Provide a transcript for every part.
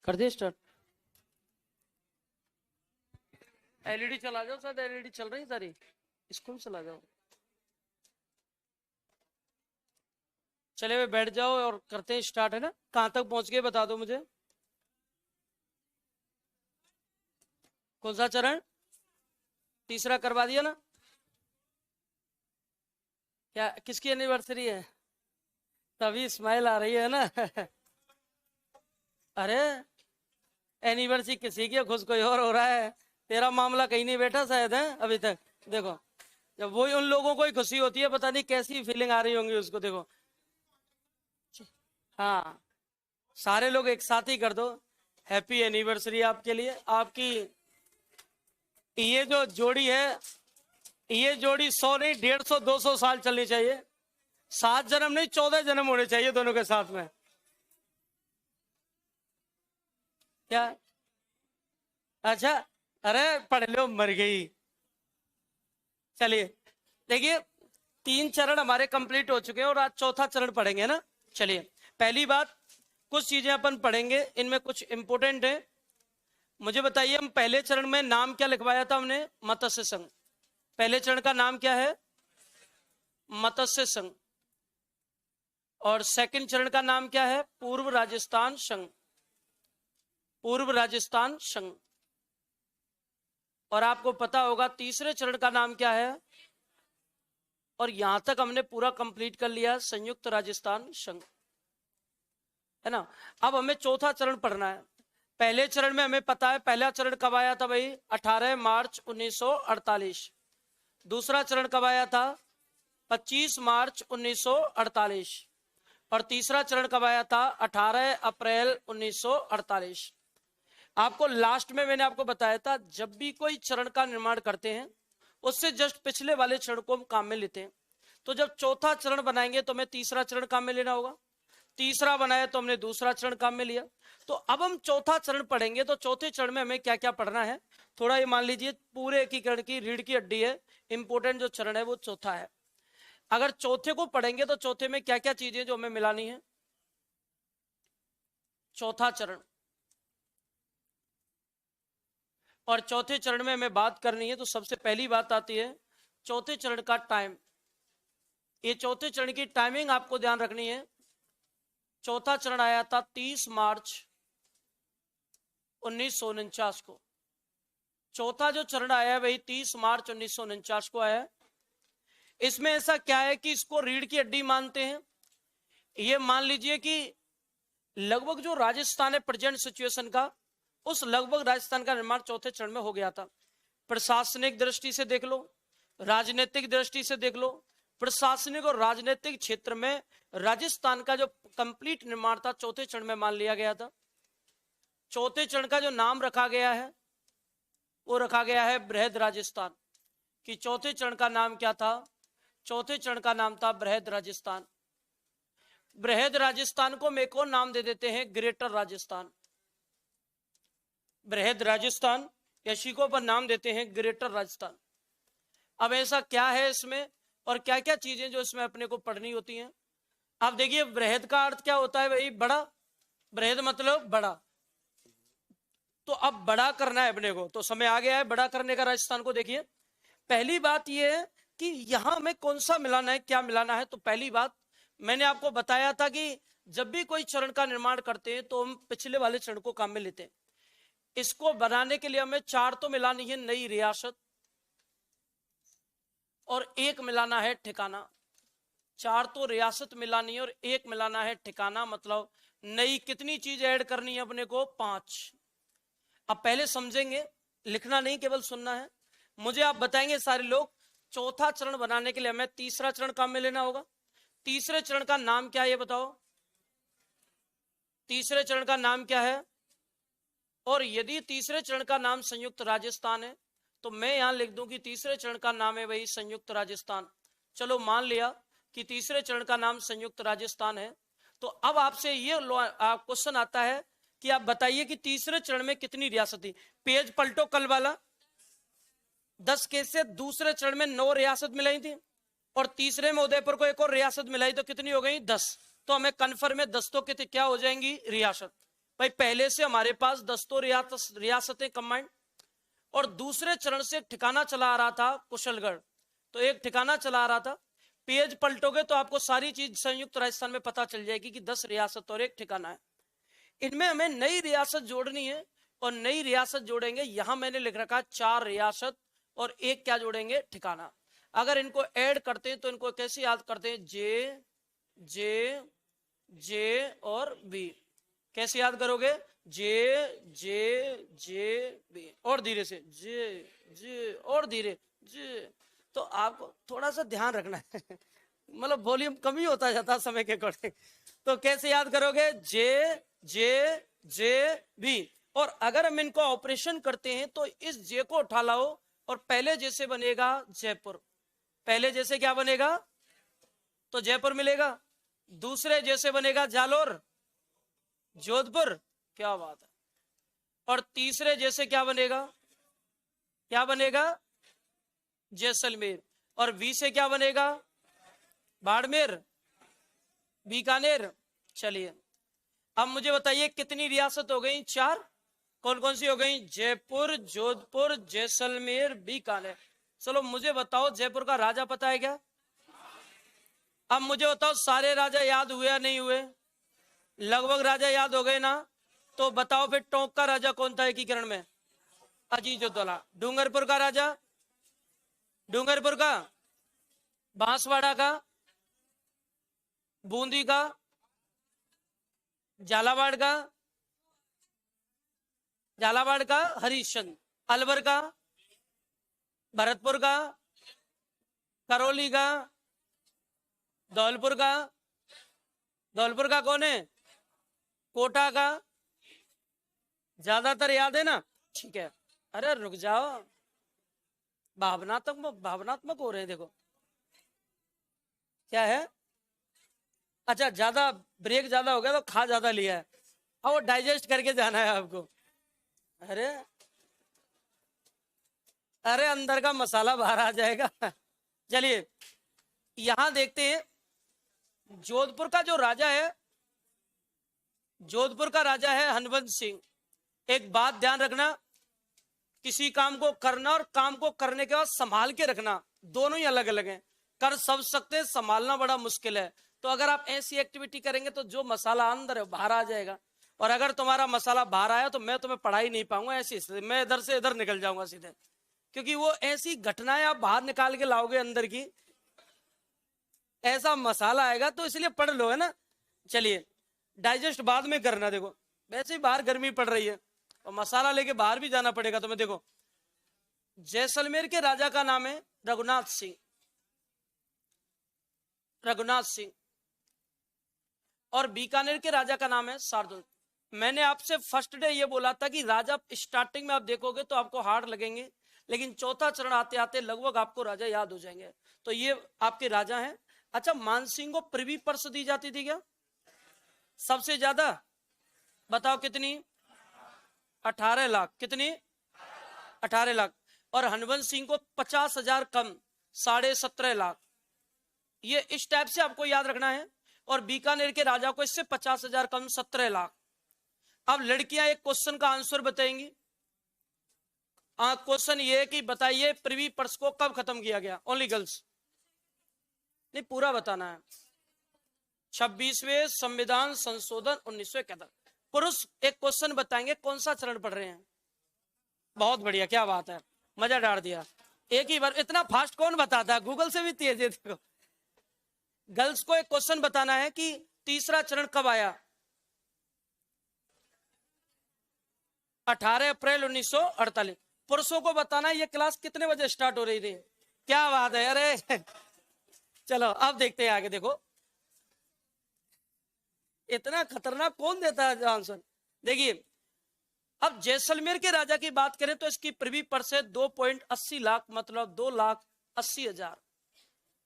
कर दिए start. LED चला जाओ, शायद एलईडी चल रही सारी, इसको भी चला जाओ। चले हुए बैठ जाओ और करते हैं स्टार्ट, है ना। कहां तक पहुंच गए बता दो मुझे। कौन सा चरण? तीसरा करवा दिया ना। क्या किसकी एनिवर्सरी है? तभी स्माइल आ रही है ना। अरे एनिवर्सरी किसी की, खुश कोई और हो रहा है। तेरा मामला कहीं नहीं बैठा शायद है अभी तक। देखो जब वही उन लोगों को ही खुशी होती है, पता नहीं कैसी फीलिंग आ रही होंगी उसको। देखो हाँ, सारे लोग एक साथ ही कर दो। हैप्पी एनिवर्सरी आपके लिए। आपकी ये जो जोड़ी है, ये जोड़ी 100 नहीं 150 200 साल चलनी चाहिए। 7 जन्म नहीं 14 जन्म होने चाहिए दोनों के साथ में। क्या? अच्छा, अरे पढ़ लो, मर गई। चलिए देखिए, 3 चरण हमारे कंप्लीट हो चुके हैं और आज चौथा चरण पढ़ेंगे ना। चलिए पहली बात, कुछ चीजें अपन पढ़ेंगे, इनमें कुछ इंपोर्टेंट है। मुझे बताइए, हम पहले चरण में नाम क्या लिखवाया था हमने? मत्स्य संघ। पहले चरण का नाम क्या है? मत्स्य संघ। और सेकंड चरण का नाम क्या है? पूर्व राजस्थान संघ। पूर्व राजस्थान संघ। और आपको पता होगा तीसरे चरण का नाम क्या है? और यहां तक हमने पूरा कंप्लीट कर लिया, संयुक्त राजस्थान संघ, है ना। अब हमें चौथा चरण पढ़ना है। पहले चरण में हमें पता है, पहला चरण कब आया था भाई? 18 मार्च 1948। दूसरा चरण कब आया था? 25 मार्च 1948। और तीसरा चरण कब आया था? 18 अप्रैल 1948। आपको लास्ट में मैंने आपको बताया था, जब भी कोई चरण का निर्माण करते हैं उससे जस्ट पिछले वाले चरण को हम काम में लेते हैं। तो जब चौथा चरण बनाएंगे तो हमें तीसरा चरण काम में लेना होगा, तीसरा बनाया तो हमने दूसरा चरण काम में लिया। तो अब हम चौथा चरण पढ़ेंगे, तो चौथे चरण में हमें क्या क्या पढ़ना है थोड़ा ये मान लीजिए। पूरे एकीकरण की रीढ़ की हड्डी है, इंपोर्टेंट जो चरण है वो चौथा है। अगर चौथे को पढ़ेंगे तो चौथे में क्या क्या चीजें जो हमें मिलानी है। चौथा चरण, और चौथे चरण में हमें बात करनी है, तो सबसे पहली बात आती है चौथे चरण का टाइम। ये चौथे चरण की टाइमिंग आपको ध्यान रखनी है। चौथा चरण आया था 30 मार्च 1949 को। चौथा जो चरण आया है वही 30 मार्च 1949 को आया है। इसमें ऐसा क्या है कि इसको रीढ़ की हड्डी मानते हैं। ये मान लीजिए कि लगभग जो राजस्थान है प्रेजेंट सिचुएशन का, उस लगभग राजस्थान का निर्माण चौथे चरण में हो गया था। प्रशासनिक दृष्टि से देख लो, राजनीतिक दृष्टि से देख लो, प्रशासनिक और राजनीतिक क्षेत्र में राजस्थान का जो कंप्लीट निर्माण था चौथे चरण में मान लिया गया था। चौथे चरण का जो नाम रखा गया है वो रखा गया है बृहद राजस्थान। कि चौथे चरण का नाम क्या था? चौथे चरण का नाम था बृहद राजस्थान। बृहद राजस्थान को हम एक और नाम दे देते हैं, ग्रेटर राजस्थान। बृहद राजस्थान यशी को पर नाम देते हैं ग्रेटर राजस्थान। अब ऐसा क्या है इसमें और क्या क्या चीजें जो इसमें अपने को पढ़नी होती हैं। आप देखिए, बृहद का अर्थ क्या होता है भाई? बड़ा। बृहद मतलब बड़ा। तो अब बड़ा करना है अपने को, तो समय आ गया है बड़ा करने का राजस्थान को। देखिए पहली बात यह है कि यहां हमें कौन सा मिलाना है, क्या मिलाना है। तो पहली बात मैंने आपको बताया था कि जब भी कोई चरण का निर्माण करते हैं तो हम पिछले वाले चरण को काम में लेते हैं। इसको बनाने के लिए हमें 4 तो मिलानी है, नई रियासत, और 1 मिलाना है ठिकाना। 4 तो रियासत मिलानी है और 1 मिलाना है ठिकाना। मतलब नई कितनी चीज ऐड करनी है अपने को? 5। अब पहले समझेंगे, लिखना नहीं केवल सुनना है। मुझे आप बताएंगे सारे लोग, चौथा चरण बनाने के लिए हमें तीसरा चरण काम में लेना होगा। तीसरे चरण का नाम क्या है ये बताओ? तीसरे चरण का नाम क्या है? और यदि तीसरे चरण का नाम संयुक्त राजस्थान है तो मैं यहां लिख दूं कि तीसरे चरण का नाम है वही संयुक्त राजस्थान। चलो मान लिया कि तीसरे चरण का नाम संयुक्त राजस्थान है। तो अब आपसे ये क्वेश्चन आता है कि आप बताइए कि तीसरे चरण में कितनी रियासत थी। पेज पलटो कल वाला, 10 केस से दूसरे चरण में 9 रियासत मिलाई थी और तीसरे में उदयपुर को एक और रियासत मिलाई, तो कितनी हो गई? 10। तो हमें कन्फर्म है 10 तो क्या हो जाएंगी? रियासत। भाई पहले से हमारे पास 10 तो रियासतें कंबाइंड, और दूसरे चरण से ठिकाना चला आ रहा था कुशलगढ़, तो एक ठिकाना चला आ रहा था। पेज पलटोगे तो आपको सारी चीज संयुक्त राजस्थान में पता चल जाएगी कि 10 रियासत और एक ठिकाना है। इनमें हमें नई रियासत जोड़नी है, और नई रियासत जोड़ेंगे, यहां मैंने लिख रखा 4 रियासत और एक क्या जोड़ेंगे, ठिकाना। अगर इनको ऐड करते हैं तो इनको कैसे याद करते हैं, जे जे जे और बी। कैसे याद करोगे, जे जे जे बी, और धीरे से जे जे और धीरे जे। तो आपको थोड़ा सा ध्यान रखना है मतलब वॉल्यूम कम ही होता जाता है समय के अकॉर्डिंग। तो कैसे याद करोगे, जे जे जे बी। और अगर हम इनको ऑपरेशन करते हैं तो इस जे को उठा लाओ, और पहले जैसे बनेगा जयपुर, पहले जैसे क्या बनेगा, तो जयपुर मिलेगा। दूसरे जैसे बनेगा जालोर, जोधपुर, क्या बात है। और तीसरे जैसे क्या बनेगा, क्या बनेगा, जैसलमेर। और बी से क्या बनेगा, बाड़मेर, बीकानेर। चलिए अब मुझे बताइए कितनी रियासत हो गई, 4। कौन कौन सी हो गई, जयपुर, जोधपुर, जैसलमेर, बीकानेर। चलो मुझे बताओ जयपुर का राजा पता है क्या? अब मुझे बताओ सारे राजा याद हुए या नहीं हुए? लगभग राजा याद हो गए ना। तो बताओ फिर टोंक का राजा कौन था एकीकरण में? अजीतोदौला। डूंगरपुर का राजा, डूंगरपुर का, बांसवाड़ा का, बूंदी का, झालावाड़ का, झालावाड़ का हरिश्चंद्र, अलवर का, भरतपुर का, करौली का, धौलपुर का, धौलपुर का कौन है, कोटा का। ज्यादातर याद है ना, ठीक है। अरे रुक जाओ, भावनात्मक भावनात्मक हो रहे हैं, देखो क्या है। अच्छा ज्यादा ब्रेक ज्यादा हो गया तो खा ज्यादा लिया है, अब वो डाइजेस्ट करके जाना है आपको। अरे अरे अंदर का मसाला बाहर आ जाएगा चलिए यहां देखते हैं जोधपुर का जो राजा है, जोधपुर का राजा है हनवंत सिंह। एक बात ध्यान रखना, किसी काम को करना और काम को करने के बाद संभाल के रखना दोनों ही अलग अलग हैं। कर सब सकते हैं, संभालना बड़ा मुश्किल है। तो अगर आप ऐसी एक्टिविटी करेंगे तो जो मसाला अंदर है बाहर आ जाएगा, और अगर तुम्हारा मसाला बाहर आया तो मैं तुम्हें पढ़ा ही नहीं पाऊंगा, ऐसी मैं इधर से इधर निकल जाऊंगा सीधे, क्योंकि वो ऐसी घटनाएं आप बाहर निकाल के लाओगे अंदर की, ऐसा मसाला आएगा। तो इसलिए पढ़ लो, है ना। चलिए डाइजेस्ट बाद में करना, देखो वैसे ही बाहर गर्मी पड़ रही है और मसाला लेके बाहर भी जाना पड़ेगा तुम्हें। देखो जैसलमेर के राजा का नाम है रघुनाथ सिंह, रघुनाथ सिंह। और बीकानेर के राजा का नाम है शार्दुल। मैंने आपसे फर्स्ट डे ये बोला था कि राजा स्टार्टिंग में आप देखोगे तो आपको हार्ड लगेंगे, लेकिन चौथा चरण आते आते लगभग आपको राजा याद हो जाएंगे। तो ये आपके राजा हैं। अच्छा मानसिंह को प्रिवी पर्स दी जाती थी क्या सबसे ज्यादा? बताओ कितनी? 18 लाख। कितनी? 18 लाख। और हनवंत सिंह को 50,000 कम, 17.5 लाख। ये इस टाइप से आपको याद रखना है। और बीकानेर के राजा को इससे 50,000 कम, 17 लाख। अब लड़कियां एक क्वेश्चन का आंसर बताएंगी। क्वेश्चन ये है कि बताइए प्रिवी पर्स को कब खत्म किया गया? ओनली गर्ल्स, नहीं पूरा बताना है। 26वें संविधान संशोधन 1971। पुरुष एक क्वेश्चन बताएंगे, कौन सा चरण पढ़ रहे हैं? बहुत बढ़िया, क्या बात है, मजा डाल दिया। एक ही बार, इतना फास्ट कौन बताता है, गूगल से भी तेज है। देखो गर्ल्स को एक क्वेश्चन बताना है कि तीसरा चरण कब आया? 18 अप्रैल 1948। पुरुषों को बताना है ये क्लास कितने बजे स्टार्ट हो रही थी? क्या बात है, अरे चलो अब देखते हैं आगे। देखो इतना खतरनाक कौन देता है आंसर। देखिए अब जैसलमेर के राजा की बात करें तो इसकी प्रिवी पर्स है 2.80 लाख, मतलब 2,80,000।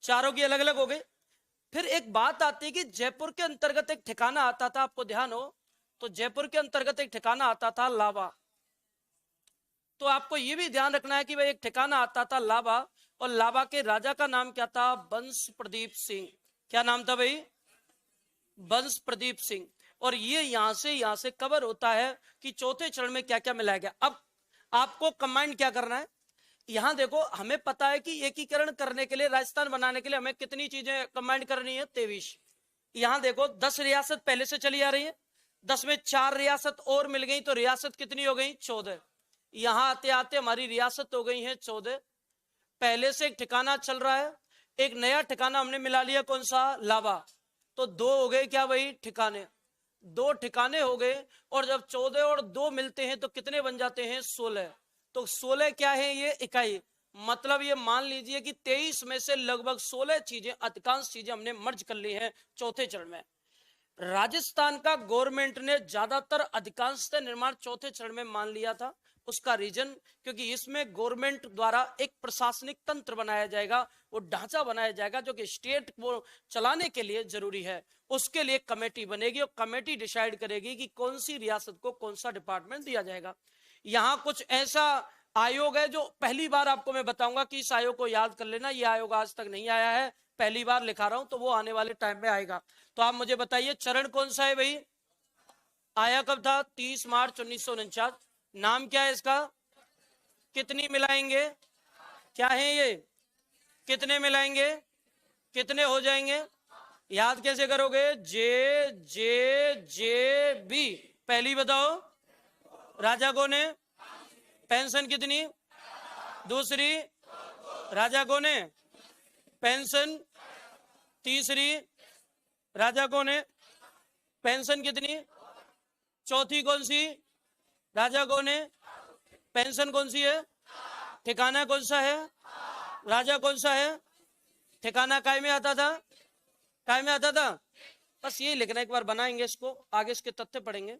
चारों की अलग अलग हो गई। फिर एक बात आती है कि जयपुर के अंतर्गत एक ठिकाना आता था, आपको ध्यान हो तो जयपुर के अंतर्गत एक ठिकाना आता था लावा। तो आपको यह भी ध्यान रखना है कि भाई एक ठिकाना आता था लावा, और लावा के राजा का नाम क्या था? बंश प्रदीप सिंह। क्या नाम था भाई? बंश प्रदीप सिंह। और ये यहां से कवर होता है कि चौथे चरण में क्या क्या मिलाया गया। अब आपको कंबाइन क्या करना है, यहां देखो हमें पता है कि एकीकरण करने के लिए, राजस्थान बनाने के लिए हमें कितनी चीजें कंबाइन करनी है, 23। यहां देखो 10 रियासत पहले से चली आ रही है, 10 में 4 रियासत और मिल गई तो रियासत कितनी हो गई, 14। यहां आते आते हमारी रियासत हो गई है 14। पहले से एक ठिकाना चल रहा है, एक नया ठिकाना हमने मिला लिया, कौन सा, लावा। तो 2 हो गए क्या, वही ठिकाने, 2 ठिकाने हो गए। और जब 14 और 2 मिलते हैं तो कितने बन जाते हैं, 16। तो 16 क्या है, ये इकाई। मतलब ये मान लीजिए कि 23 में से लगभग 16 चीजें, अधिकांश चीजें हमने मर्ज कर ली हैं चौथे चरण में। राजस्थान का गवर्नमेंट ने ज्यादातर अधिकांशतः निर्माण चौथे चरण में मान लिया था। उसका रीजन, क्योंकि इसमें गवर्नमेंट द्वारा एक प्रशासनिक तंत्र बनाया जाएगा, वो ढांचा बनाया जाएगा जो कि स्टेट को चलाने के लिए जरूरी है। उसके लिए कमेटी बनेगी और कमेटी डिसाइड करेगी कि कौन सी रियासत को कौन सा डिपार्टमेंट दिया जाएगा। यहां कुछ ऐसा आयोग है जो पहली बार आपको मैं बताऊंगा कि इस आयोग को याद कर लेना, ये आयोग आज तक नहीं आया है, पहली बार लिखा रहा हूं, तो वो आने वाले टाइम में आएगा। तो आप मुझे बताइए चरण कौन सा है भाई, आया कब था, 30 मार्च 1949। नाम क्या है इसका, कितनी मिलाएंगे, क्या है ये, कितने मिलाएंगे, कितने हो जाएंगे, याद कैसे करोगे, जे जे जे बी। पहली बताओ, राजा को ने, पेंशन कितनी, दूसरी, राजा को ने, पेंशन, तीसरी, राजा को ने, पेंशन कितनी, चौथी कौन सी, राजा कौन है, पेंशन कौन सी है, ठिकाना कौन सा है, राजा कौन सा है, ठिकाना काय में आता था, काय में आता था। बस यही लिखना, एक बार बनाएंगे इसको, आगे इसके तथ्य पढ़ेंगे।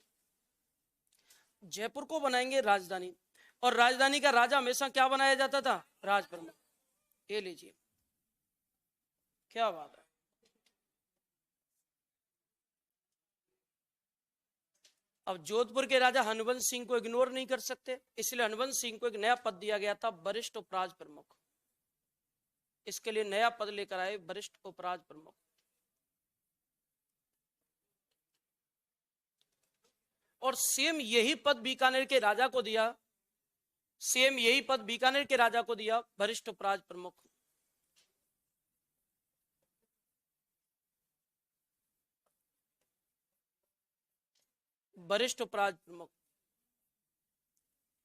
जयपुर को बनाएंगे राजधानी, और राजधानी का राजा हमेशा क्या बनाया जाता था, राज प्रमुख। ये लीजिए, क्या बात है। अब जोधपुर के राजा हनुवंश सिंह को इग्नोर नहीं कर सकते, इसलिए हनुवंश सिंह को एक नया पद दिया गया था, वरिष्ठ उपराज प्रमुख। इसके लिए नया पद लेकर आए, वरिष्ठ उपराज प्रमुख। और सेम यही पद बीकानेर के राजा को दिया, सेम यही पद बीकानेर के राजा को दिया, वरिष्ठ उपराज प्रमुख। वरिष्ठ उपराज प्रमुख,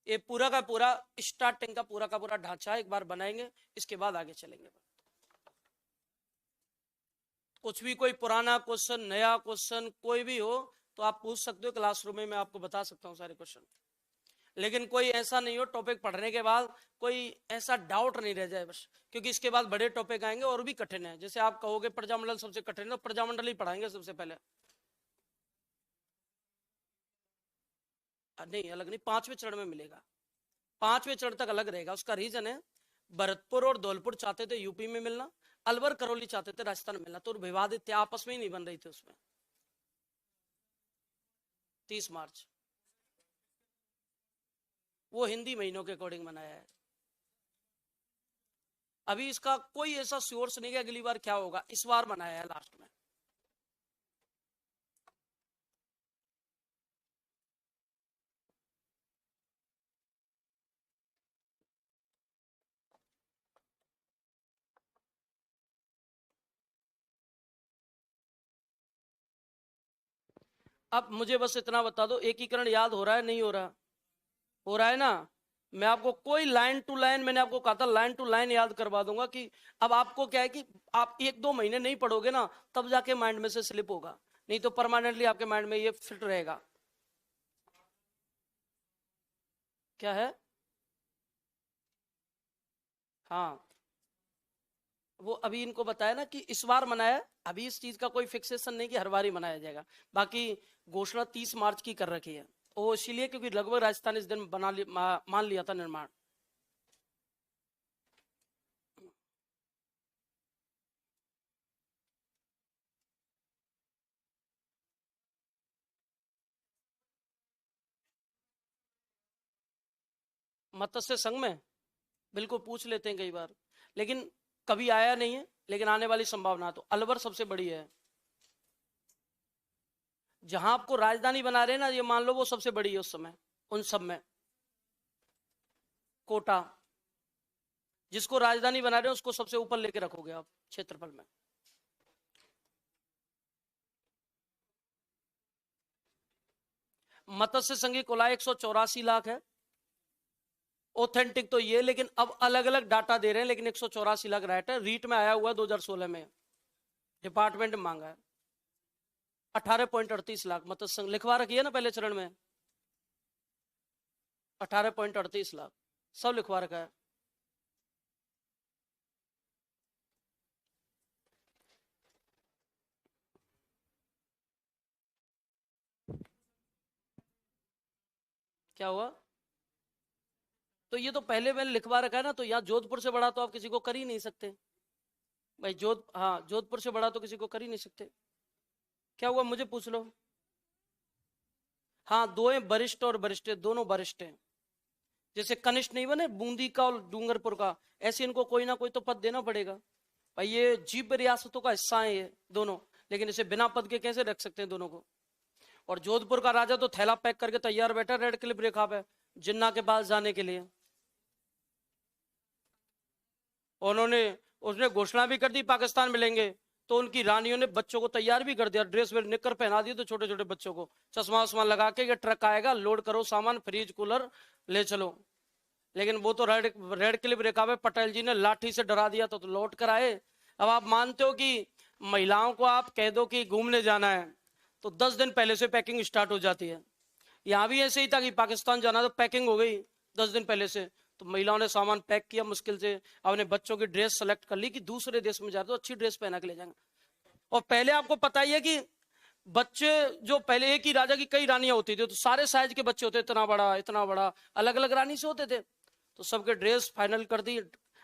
ये पूरा का पूरा स्टार्टिंग का पूरा ढांचा एक बार बनाएंगे, इसके बाद आगे चलेंगे। कुछ भी कोई पुराना क्वेश्चन, नया क्वेश्चन कोई भी हो तो आप पूछ सकते हो, क्लासरूम में मैं आपको बता सकता हूँ सारे क्वेश्चन। लेकिन कोई ऐसा नहीं हो टॉपिक पढ़ने के बाद कोई ऐसा डाउट नहीं रह जाए बस, क्योंकि इसके बाद बड़े टॉपिक आएंगे और भी कठिन है। जैसे आप कहोगे प्रजामंडल सबसे कठिन है, प्रजामंडल ही पढ़ाएंगे सबसे पहले। नहीं, अलग नहीं, 5वें चरण में मिलेगा, 5वें चरण तक अलग रहेगा। उसका रीजन है, भरतपुर और धौलपुर चाहते थे यूपी में मिलना, अलवर करौली चाहते थे राजस्थान में मिलना, तो विवादित थे, आपस में ही नहीं बन रही थी उसमें। 30 मार्च, वो हिंदी महीनों के अकॉर्डिंग बनाया है। अभी इसका कोई ऐसा सोर्स नहीं है अगली बार क्या होगा, इस बार बनाया है लास्ट में। अब मुझे बस इतना बता दो, एकीकरण याद हो रहा है, नहीं हो रहा, हो रहा है ना। मैं आपको कोई लाइन टू लाइन, मैंने आपको कहा था लाइन टू लाइन याद करवा दूंगा। कि अब आपको क्या है कि आप 1-2 महीने नहीं पढ़ोगे ना, तब जाके माइंड में से स्लिप होगा, नहीं तो परमानेंटली आपके माइंड में ये फिट रहेगा। क्या है, हाँ, वो अभी इनको बताया ना कि इस बार मनाया, अभी इस चीज का कोई फिक्सेशन नहीं कि हर बार ही मनाया जाएगा। बाकी घोषणा 30 मार्च की कर रखी है, वो इसीलिए क्योंकि लगभग राजस्थान इस दिन मान लिया था निर्माण। मत्स्य संघ में बिल्कुल पूछ लेते हैं कई बार, लेकिन कभी आया नहीं है, लेकिन आने वाली संभावना तो अलवर सबसे बड़ी है। जहां आपको राजधानी बना रहे हैं ना, ये मान लो वो सबसे बड़ी है उस समय, उन सब में कोटा, जिसको राजधानी बना रहे हैं उसको सबसे ऊपर लेके रखोगे आप क्षेत्रफल में। मत्स्य संघी कुल 184 लाख है, ऑथेंटिक तो ये, लेकिन अब अलग अलग डाटा दे रहे हैं, लेकिन 184 लाख राइट है। रीट में आया हुआ है 2016 में, डिपार्टमेंट में मांगा है 18.38 लाख। मत्स्य संघ लिखवा रखी है ना पहले चरण में, 18.38 लाख सब लिखवा रखा है। क्या हुआ? तो ये तो पहले मैंने लिखवा रखा है ना, तो यहाँ जोधपुर से बड़ा तो आप किसी को कर ही नहीं सकते भाई। जोधपुर से बड़ा तो किसी को कर ही नहीं सकते। क्या हुआ मुझे पूछ लो। हाँ, दो हैं वरिष्ठ और वरिष्ठ, दोनों वरिष्ठ हैं। जैसे कनिष्ठ नहीं बने बूंदी का और डूंगरपुर का, ऐसे इनको कोई ना कोई तो पद देना पड़ेगा भाई। ये जीव रियासतों का हिस्सा है ये दोनों, लेकिन इसे बिना पद के कैसे रख सकते हैं दोनों को। और जोधपुर का राजा तो थैला पैक करके तैयार बैठा रेड क्लिफ रेखा पे जिन्ना के पास जाने के लिए। उन्होंने उसने घोषणा भी कर दी पाकिस्तान मिलेंगे, तो उनकी रानियों ने बच्चों को तैयार भी कर दिया, ड्रेस में निकर पहना दिए, तो छोटे छोटे बच्चों को चश्मा वश्मा लगा के ये ट्रक आएगा, लोड करो सामान, फ्रिज कूलर ले चलो। लेकिन वो तो रेड क्लिफ रेखा में पटेल जी ने लाठी से डरा दिया, तो लौट कर आए। अब आप मानते हो कि महिलाओं को आप कह दो कि घूमने जाना है तो 10 दिन पहले से पैकिंग स्टार्ट हो जाती है। यहाँ भी ऐसे ही था कि पाकिस्तान जाना तो पैकिंग हो गई 10 दिन पहले से, तो महिलाओं ने सामान पैक किया मुश्किल से, अपने बच्चों की ड्रेस सेलेक्ट कर ली कि दूसरे देश में जा रहे तो अच्छी ड्रेस पहना के ले जाएंगे। और पहले आपको पता ही है कि बच्चे जो पहले एक ही राजा की कई रानियां होती थी, तो सारे साइज के बच्चे होते, इतना बड़ा अलग अलग रानी से होते थे, तो सबके ड्रेस फाइनल कर दी।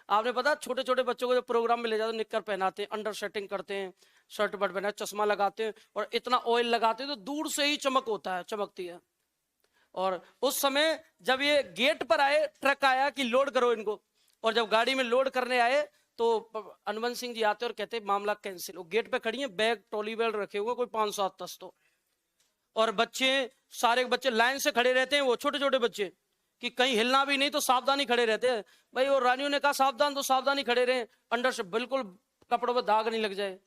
आपने पता छोटे छोटे बच्चों को जो प्रोग्राम में ले जाते निक्कर पहनाते हैं, अंडर शर्टिंग करते हैं, शर्ट बट पहना, चश्मा लगाते हैं और इतना ऑयल लगाते हैं तो दूर से ही चमकती है। और उस समय जब ये गेट पर आए, ट्रक आया कि लोड करो इनको, और जब गाड़ी में लोड करने आए तो हनुमंत सिंह जी आते और कहते मामला कैंसिल। वो गेट पे खड़ी है, बैग ट्रॉली बैग रखे हुए कोई 500 10 तो, और बच्चे सारे बच्चे लाइन से खड़े रहते हैं, वो छोटे छोटे बच्चे कि कहीं हिलना भी नहीं, तो सावधानी खड़े रहते हैं भाई। और रानियों ने कहा सावधान, तो सावधानी खड़े रहे, अंडर से बिल्कुल कपड़ों पर दाग नहीं लग जाए।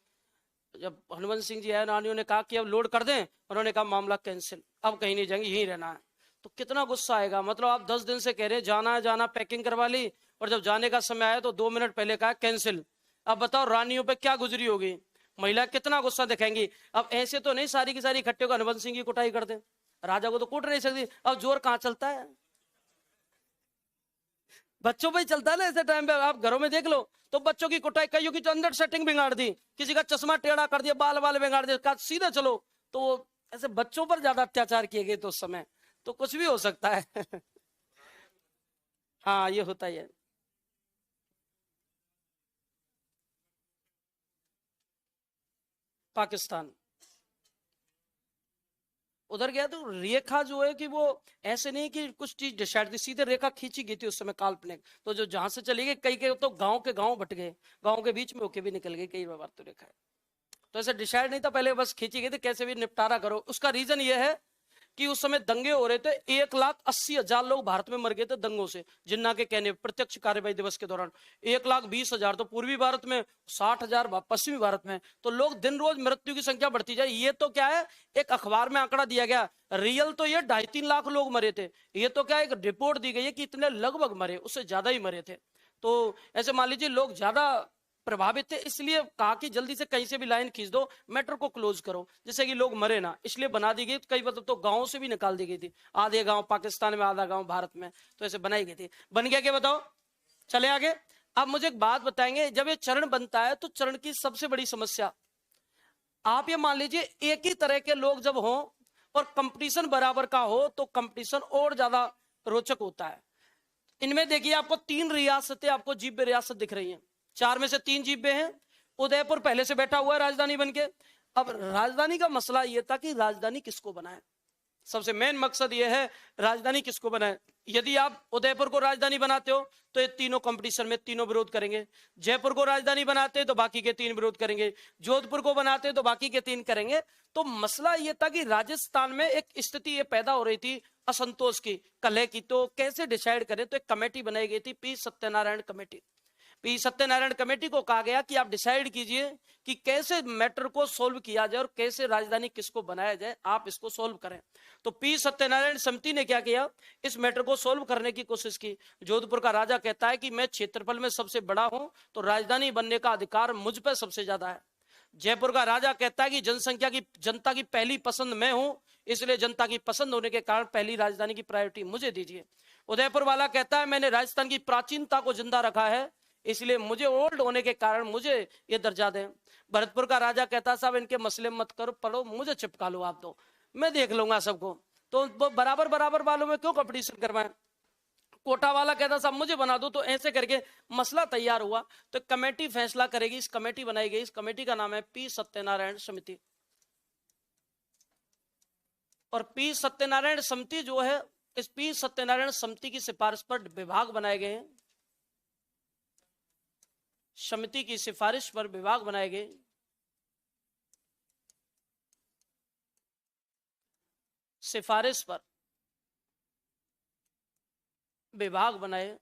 जब हनुमंत सिंह जी आए, रानियों ने कहा कि अब लोड कर दें, उन्होंने कहा मामला कैंसिल, अब कहीं नहीं जाएंगे, यहीं रहना है। तो कितना गुस्सा आएगा। मतलब आप 10 दिन से कह रहे हैं जाना है जाना, पैकिंग करवा ली, और जब जाने का समय आया तो 2 मिनट पहले कहा कैंसिल। अब बताओ रानियों पे क्या गुजरी होगी, महिला कितना गुस्सा दिखाएंगी। अब ऐसे तो नहीं सारी की सारी इकट्ठे को हनुमंत सिंह की कुटाई कर दे, राजा को तो कूट नहीं सकती। अब जोर कहाँ चलता है, बच्चों पे ही चलता है ना। ऐसे टाइम पे आप घरों में देख लो तो बच्चों की कुटाई, कईयों की तो अंदर सेटिंग बिगाड़ दी, किसी का चश्मा टेढ़ा कर दिया, बाल बाल बिगाड़ दिया, कहा सीधा चलो। तो ऐसे बच्चों पर ज्यादा अत्याचार किए गए तो उस समय, तो कुछ भी हो सकता है। हाँ ये होता ही है। पाकिस्तान उधर गया तो रेखा जो है कि वो ऐसे नहीं कि कुछ चीज डिसाइड थी, सीधे रेखा खींची गई थी उस समय काल्पनिक। तो जो जहां से चली गई, कई कई तो गांव के गांव बट गए, गांव के बीच में होके भी निकल गई कई बार तो रेखा है। तो ऐसे डिसाइड नहीं था पहले, बस खींची गई थी कैसे भी निपटारा करो। उसका रीजन ये है कि उस समय दंगे हो रहे थे, 1,80,000 लोग भारत में मर गए थे दंगों से, जिन्ना के कहने प्रत्यक्ष कार्यवाही दिवस के दौरान। 1,20,000 तो पूर्वी भारत में, 60,000 पश्चिमी भारत में। तो लोग दिन रोज मृत्यु की संख्या बढ़ती जाए। ये तो क्या है, एक अखबार में आंकड़ा दिया गया, रियल तो ये 2.5-3 लाख लोग मरे थे। ये तो क्या एक रिपोर्ट दी गई है कि इतने लगभग मरे, उससे ज्यादा ही मरे थे। तो ऐसे मान लीजिए लोग ज्यादा प्रभावित थे, इसलिए कहा कि जल्दी से कहीं से भी लाइन खींच दो, मैटर को क्लोज करो, जिससे कि लोग मरे ना, इसलिए बना दी गई। कई मतलब तो गांवों से भी निकाल दी गई थी, आधे गांव पाकिस्तान में आधा गांव भारत में, तो ऐसे बनाई गई थी। बन गया क्या बताओ, चले आगे। अब मुझे एक बात बताएंगे, जब ये चरण बनता है तो चरण की सबसे बड़ी समस्या, आप ये मान लीजिए एक ही तरह के लोग जब हों और कंपटीशन बराबर का हो तो कंपटीशन और ज्यादा रोचक होता है। इनमें देखिए आपको 3 रियासतें, आपको जीभ रियासत दिख रही हैं, 4 में से 3 जीबे हैं। उदयपुर पहले से बैठा हुआ है राजधानी बनके। अब राजधानी का मसला यह था कि राजधानी किसको बनाए, सबसे मेन मकसद यह है राजधानी किसको बनाए। यदि आप उदयपुर को राजधानी बनाते हो तो ये तीनों कंपटीशन में तीनों विरोध करेंगे, जयपुर को राजधानी बनाते हैं तो बाकी के 3 विरोध करेंगे, जोधपुर को बनाते हैं तो बाकी के 3 करेंगे। तो मसला ये था कि राजस्थान में एक स्थिति ये पैदा हो रही थी असंतोष की, कलह की। तो कैसे डिसाइड करें, तो एक कमेटी बनाई गई थी, P Satyanarayan committee. P Satyanarayan committee को कहा गया कि आप डिसाइड कीजिए कि कैसे मैटर को सोल्व किया जाए और कैसे राजधानी किसको बनाया जाए, आप इसको सोल्व करें। तो पी सत्यनारायण समिति ने क्या किया, इस मैटर को सोल्व करने की कोशिश की। जोधपुर का राजा कहता है कि मैं क्षेत्रफल में सबसे बड़ा हूं तो राजधानी बनने का अधिकार मुझ पर सबसे ज्यादा है। जयपुर का राजा कहता है कि जनता की पहली पसंद मैं हूं, इसलिए जनता की पसंद होने के कारण पहली राजधानी की प्रायोरिटी मुझे दीजिए। उदयपुर वाला कहता है मैंने राजस्थान की प्राचीनता को जिंदा रखा है, इसलिए मुझे ओल्ड होने के कारण मुझे ये दर्जा दें। भरतपुर का राजा कहता साहब इनके मसले मत करो, पढ़ो, मुझे चिपका लो आप, तो मैं देख लूंगा सबको। तो बराबर बराबर वालों में क्यों कंपटीशन करवाएं। कोटा वाला कहता साहब मुझे बना दो। तो ऐसे करके मसला तैयार हुआ। तो कमेटी फैसला करेगी, इस कमेटी बनाई गई, इस कमेटी का नाम है पी सत्यनारायण समिति। और पी सत्यनारायण समिति जो है, इस पी सत्यनारायण समिति की सिफारिश पर विभाग बनाए गए हैं। समिति की सिफारिश पर विभाग बनाए गए। सिफारिश पर विभाग बनाए।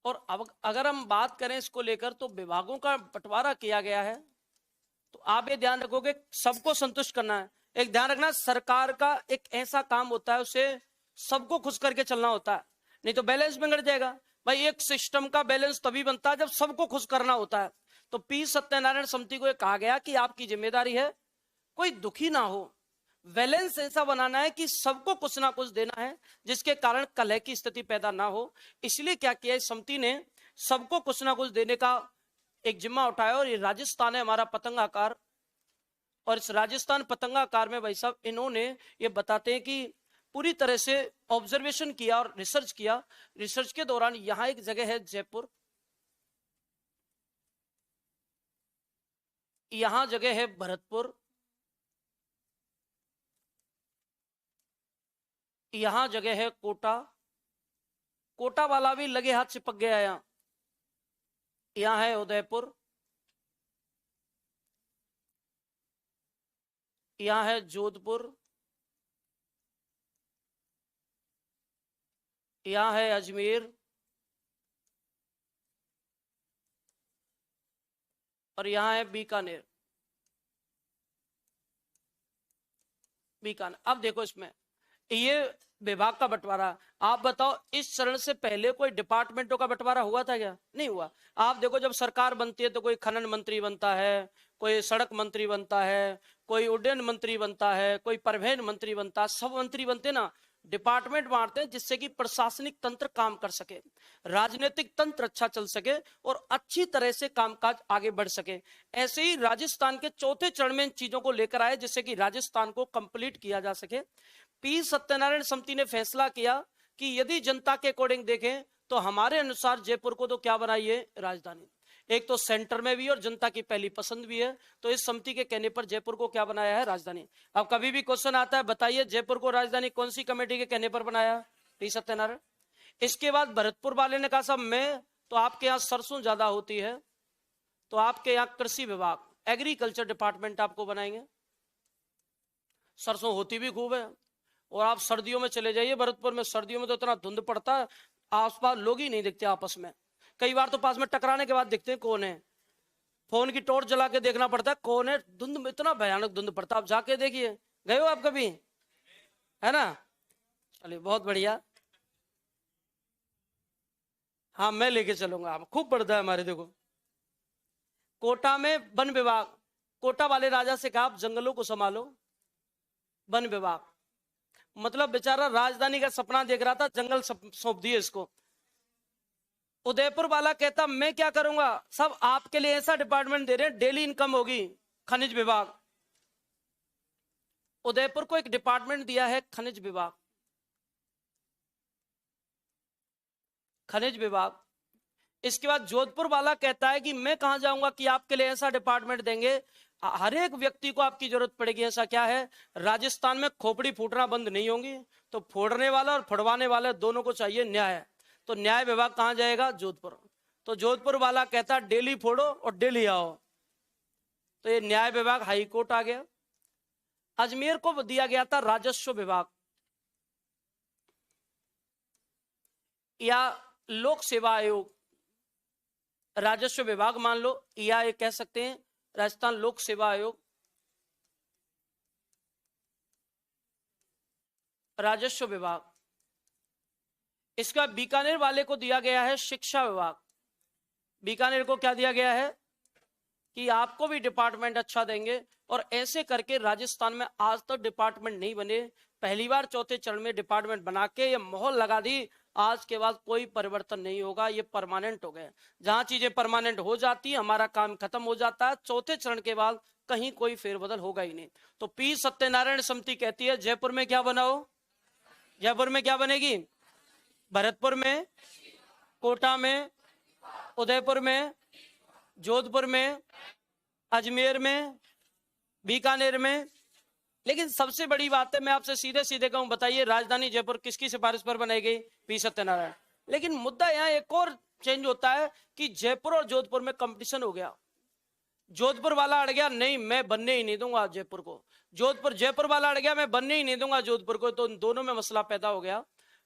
और अब अगर हम बात करें इसको लेकर, तो विभागों का बंटवारा किया गया है। तो आप ये ध्यान रखोगे सबको संतुष्ट करना है। एक ध्यान रखना, सरकार का एक ऐसा काम होता है उसे सबको खुश करके चलना होता है, नहीं तो बैलेंस बिगड़ जाएगा। भाई एक सिस्टम का बैलेंस तभी बनता है जब सबको खुश करना होता है। तो पी सत्यनारायण समिति को कहा गया कि आपकी जिम्मेदारी है कोई दुखी ना हो, बैलेंस ऐसा बनाना है कि सबको कुछ ना कुछ देना है जिसके कारण कलह की स्थिति पैदा ना हो। इसलिए क्या किया, इस समिति ने सबको कुछ ना कुछ देने का एक जिम्मा उठाया। और ये राजस्थान है हमारा पतंगाकार, और इस राजस्थान पतंगाकार में भाई साहब इन्होंने ये बताते हैं कि पूरी तरह से ऑब्जर्वेशन किया और रिसर्च किया। रिसर्च के दौरान यहां एक जगह है जयपुर, यहां जगह है भरतपुर, यहां जगह है कोटा। कोटा वाला भी लगे हाथ चिपक गया। यहां है उदयपुर, यहां है जोधपुर, यहां है अजमेर, और यहां है बीकानेर। बीकानेर। अब देखो इसमें ये विभाग का बंटवारा। आप बताओ इस चरण से पहले कोई डिपार्टमेंटों का बंटवारा हुआ था क्या? नहीं हुआ। आप देखो जब सरकार बनती है तो कोई खनन मंत्री बनता है, कोई सड़क मंत्री बनता है, कोई उड्डयन मंत्री बनता है, कोई परिवहन मंत्री बनता है, सब मंत्री बनते ना, डिपार्टमेंट बांटते हैं जिससे कि प्रशासनिक तंत्र काम कर सके, राजनीतिक तंत्र अच्छा चल सके और अच्छी तरह से कामकाज आगे बढ़ सके। ऐसे ही राजस्थान के चौथे चरण में इन चीजों को लेकर आए जिससे कि राजस्थान को कंप्लीट किया जा सके। पी सत्यनारायण समिति ने फैसला किया कि यदि जनता के अकॉर्डिंग देखें तो हमारे अनुसार जयपुर को तो क्या बनाइए, राजधानी। एक तो सेंटर में भी और जनता की पहली पसंद भी है, तो इस समिति के कहने पर जयपुर को क्या बनाया है, राजधानी। अब कभी भी क्वेश्चन आता है बताइए जयपुर को राजधानी कौन सी कमेटी के कहने पर बनाया, पी सत्यनारायण। इसके बाद भरतपुर वाले ने कहा साहब मैं तो आपके यहाँ सरसों ज्यादा होती है तो आपके यहाँ कृषि विभाग, एग्रीकल्चर डिपार्टमेंट आपको बनाएंगे। सरसों होती भी खूब है। और आप सर्दियों में चले जाइए भरतपुर में, सर्दियों में तो इतना धुंध पड़ता है आसपास लोग ही नहीं दिखते आपस में। कई बार तो पास में टकराने के बाद दिखते हैं कौन है, फोन की टॉर्च जला के देखना पड़ता है कौन है। धुंध में इतना भयानक धुंध पड़ता है, आप जाके देखिए। गए हो आप कभी, है ना? चलिए बहुत बढ़िया। हाँ मैं लेके चलूंगा, आप खूब पड़ता है हमारे। देखो कोटा में वन विभाग, कोटा वाले राजा से कहा आप जंगलों को संभालो, वन विभाग। मतलब बेचारा राजधानी का सपना देख रहा था, जंगल सौंप दिए इसको। उदयपुर वाला कहता मैं क्या करूंगा, सब आपके लिए ऐसा डिपार्टमेंट दे रहे हैं डेली इनकम होगी, खनिज विभाग। उदयपुर को एक डिपार्टमेंट दिया है खनिज विभाग, खनिज विभाग। इसके बाद जोधपुर वाला कहता है कि मैं कहां जाऊंगा कि आपके लिए ऐसा डिपार्टमेंट देंगे, हर एक व्यक्ति को आपकी जरूरत पड़ेगी। ऐसा क्या है, राजस्थान में खोपड़ी फूटना बंद नहीं होंगी, तो फोड़ने वाला और फड़वाने वाला दोनों को चाहिए न्याय। तो न्याय विभाग कहां जाएगा, जोधपुर। तो जोधपुर वाला कहता डेली फोड़ो और डेली आओ, तो ये न्याय विभाग हाई कोर्ट आ गया। अजमेर को दिया गया था राजस्व विभाग या लोक सेवा आयोग, राजस्व विभाग मान लो, या ये कह सकते हैं राजस्थान लोक सेवा आयोग, राजस्व विभाग। इसका बीकानेर वाले को दिया गया है शिक्षा विभाग। बीकानेर को क्या दिया गया है कि आपको भी डिपार्टमेंट अच्छा देंगे, और ऐसे करके राजस्थान में आज तक डिपार्टमेंट नहीं बने। पहली बार चौथे चरण में डिपार्टमेंट बना के ये मोहर लगा दी, आज के बाद कोई परिवर्तन नहीं होगा, ये परमानेंट हो गए। जहां चीजें परमानेंट हो जाती है, हमारा काम खत्म हो जाता है, चौथे चरण के बाद कहीं कोई फेरबदल होगा ही नहीं। तो पी सत्यनारायण समिति कहती है जयपुर में क्या बनाओ, जयपुर में क्या बनेगी, भरतपुर में, कोटा में, उदयपुर में, जोधपुर में, अजमेर में, बीकानेर में। लेकिन सबसे बड़ी बात है, मैं आपसे सीधे सीधे कहूं, बताइए राजधानी जयपुर किसकी सिफारिश पर बनाई गई, पी सत्यनारायण। लेकिन मुद्दा यहां एक और चेंज होता है कि जयपुर और जोधपुर में कंपटीशन हो गया। जोधपुर वाला अड़ गया, नहीं मैं बनने ही नहीं दूंगा जयपुर को, जयपुर वाला अड़ गया, मैं बनने ही नहीं दूंगा जोधपुर को। तो दोनों में मसला पैदा हो गया।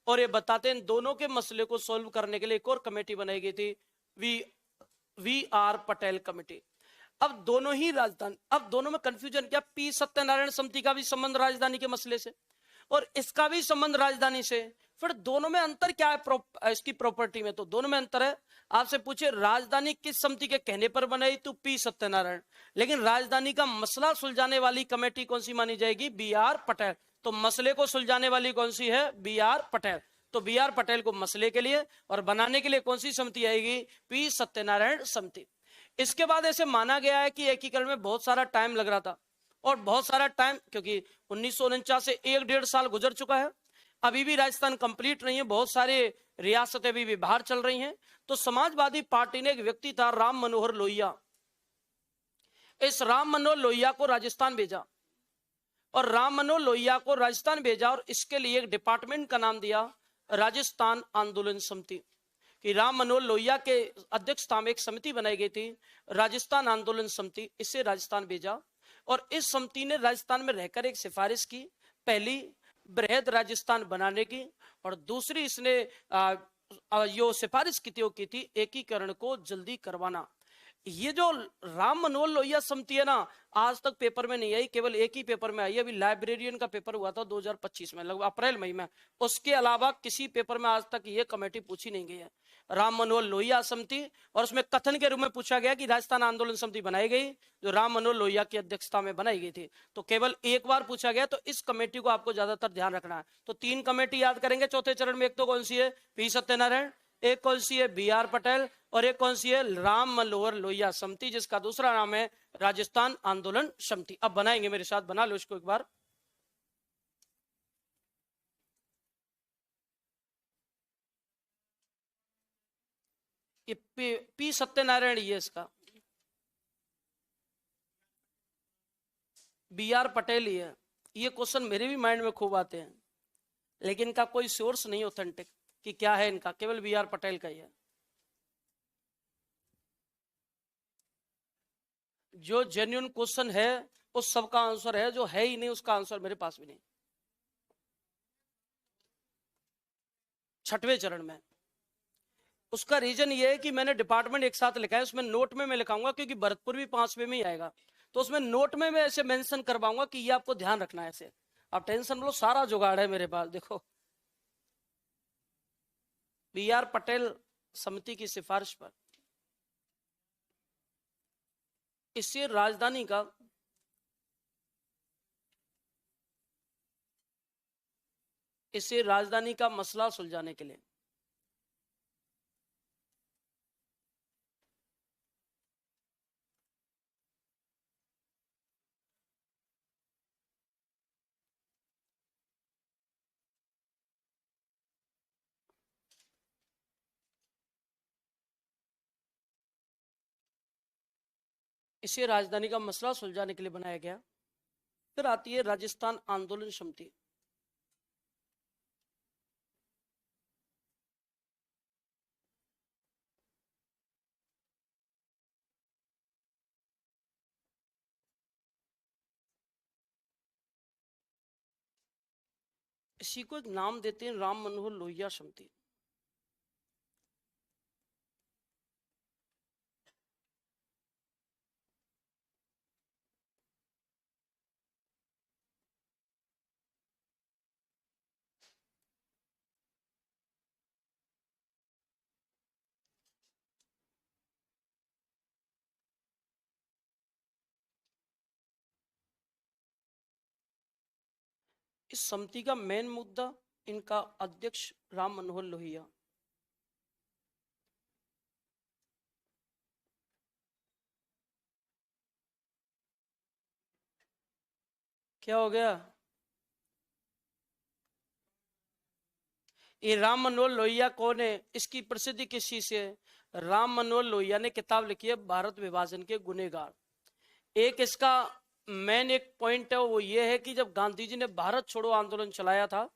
और ये बताते हैं दोनों के मसले को सोल्व करने के लिए एक और कमेटी बनाई गई थी, वी आर पटेल कमेटी। अब दोनों ही राजधानी, अब दोनों में कंफ्यूजन क्या, पी सत्यनारायण समिति का भी संबंध राजधानी के मसले से और इसका भी संबंध राजधानी से, फिर दोनों में अंतर क्या है इसकी प्रॉपर्टी में, तो दोनों में अंतर है। आपसे पूछे राजधानी किस समिति के कहने पर बनाई, तो पी सत्यनारायण, लेकिन राजधानी का मसला सुलझाने वाली कमेटी कौन सी मानी जाएगी, बी आर पटेल। तो मसले को सुलझाने वाली कौन सी है, बी आर पटेल। तो बी आर पटेल को मसले के लिए और बनाने के लिए कौन सी समिति आएगी, पी सत्यनारायण समिति। इसके बाद ऐसे माना गया है कि एकीकरण में बहुत सारा टाइम लग रहा था, और बहुत सारा टाइम क्योंकि 1949 से 1-1.5 साल गुजर चुका है, अभी भी राजस्थान कंप्लीट नहीं है, बहुत सारे रियासतें अभी भी बाहर चल रही हैं। तो समाजवादी पार्टी ने एक व्यक्ति था राम मनोहर लोहिया, इस राम मनोहर लोहिया को राजस्थान भेजा, और राम मनोहर लोहिया को राजस्थान भेजा और इसके लिए एक डिपार्टमेंट का नाम दिया राजस्थान आंदोलन समिति, कि राम मनोहर लोहिया के अध्यक्षता में एक समिति बनाई गई थी राजस्थान आंदोलन समिति, इसे राजस्थान भेजा। और इस समिति ने राजस्थान में रहकर एक सिफारिश की, पहली बृहद राजस्थान बनाने की, और दूसरी इसने जो सिफारिश की थी एकीकरण को जल्दी करवाना। ये जो राम मनोहर लोहिया समिति है ना, आज तक पेपर में नहीं आई, केवल एक ही पेपर में आई। अभी लाइब्रेरियन का पेपर हुआ था 2025 में, लगभग अप्रैल मई में, उसके अलावा किसी पेपर में आज तक ये कमेटी पूछी नहीं गई है, राम मनोहर लोहिया समिति। और उसमें कथन के रूप में पूछा गया कि राजस्थान आंदोलन समिति बनाई गई जो राम मनोहर लोहिया की अध्यक्षता में बनाई गई थी। तो केवल एक बार पूछा गया, तो इस कमेटी को आपको ज्यादातर ध्यान रखना है। तो 3 कमेटी याद करेंगे चौथे चरण में, एक तो कौन सी है, पी सत्यनारायण, एक कौन सी है, बी आर पटेल, और एक कौन सी है, राम मनोहर लोहिया समिति, जिसका दूसरा नाम है राजस्थान आंदोलन समिति। अब बनाएंगे, मेरे साथ बना लो इसको एक बार। ये पी सत्यनारायण, ये इसका बी आर पटेल ही है। ये क्वेश्चन मेरे भी माइंड में खूब आते हैं, लेकिन इनका कोई सोर्स नहीं ऑथेंटिक कि क्या है इनका, केवल बी आर पटेल का ही है। जो जेन्युइन क्वेश्चन है उस सब का आंसर है, जो है ही नहीं उसका आंसर मेरे पास भी नहीं। 6वें चरण में उसका रीजन ये है कि मैंने डिपार्टमेंट एक साथ लिखा है, उसमें नोट में मैं लिखाऊंगा, क्योंकि भरतपुर भी 5वें में ही आएगा, तो उसमें नोट में मैं ऐसे मेंशन करवाऊंगा कि ये आपको ध्यान रखना है ऐसे। अब टेंशन लो, सारा जुगाड़ है मेरे पास, देखो बी आर पटेल समिति की सिफारिश पर इससे राजधानी का मसला सुलझाने के लिए इसे राजधानी का मसला सुलझाने के लिए बनाया गया। फिर आती है राजस्थान आंदोलन समिति। इसी को नाम देते हैं राम मनोहर लोहिया समिति। इस समिति का मेन मुद्दा, इनका अध्यक्ष राम मनोहर लोहिया। क्या हो गया? ये राम मनोहर लोहिया कौन है? इसकी प्रसिद्धि किस चीज से है? राम मनोहर लोहिया ने किताब लिखी है भारत विभाजन के गुनहगार। एक इसका मेन एक पॉइंट है, वो ये है कि जब गांधी जी ने भारत छोड़ो आंदोलन चलाया था,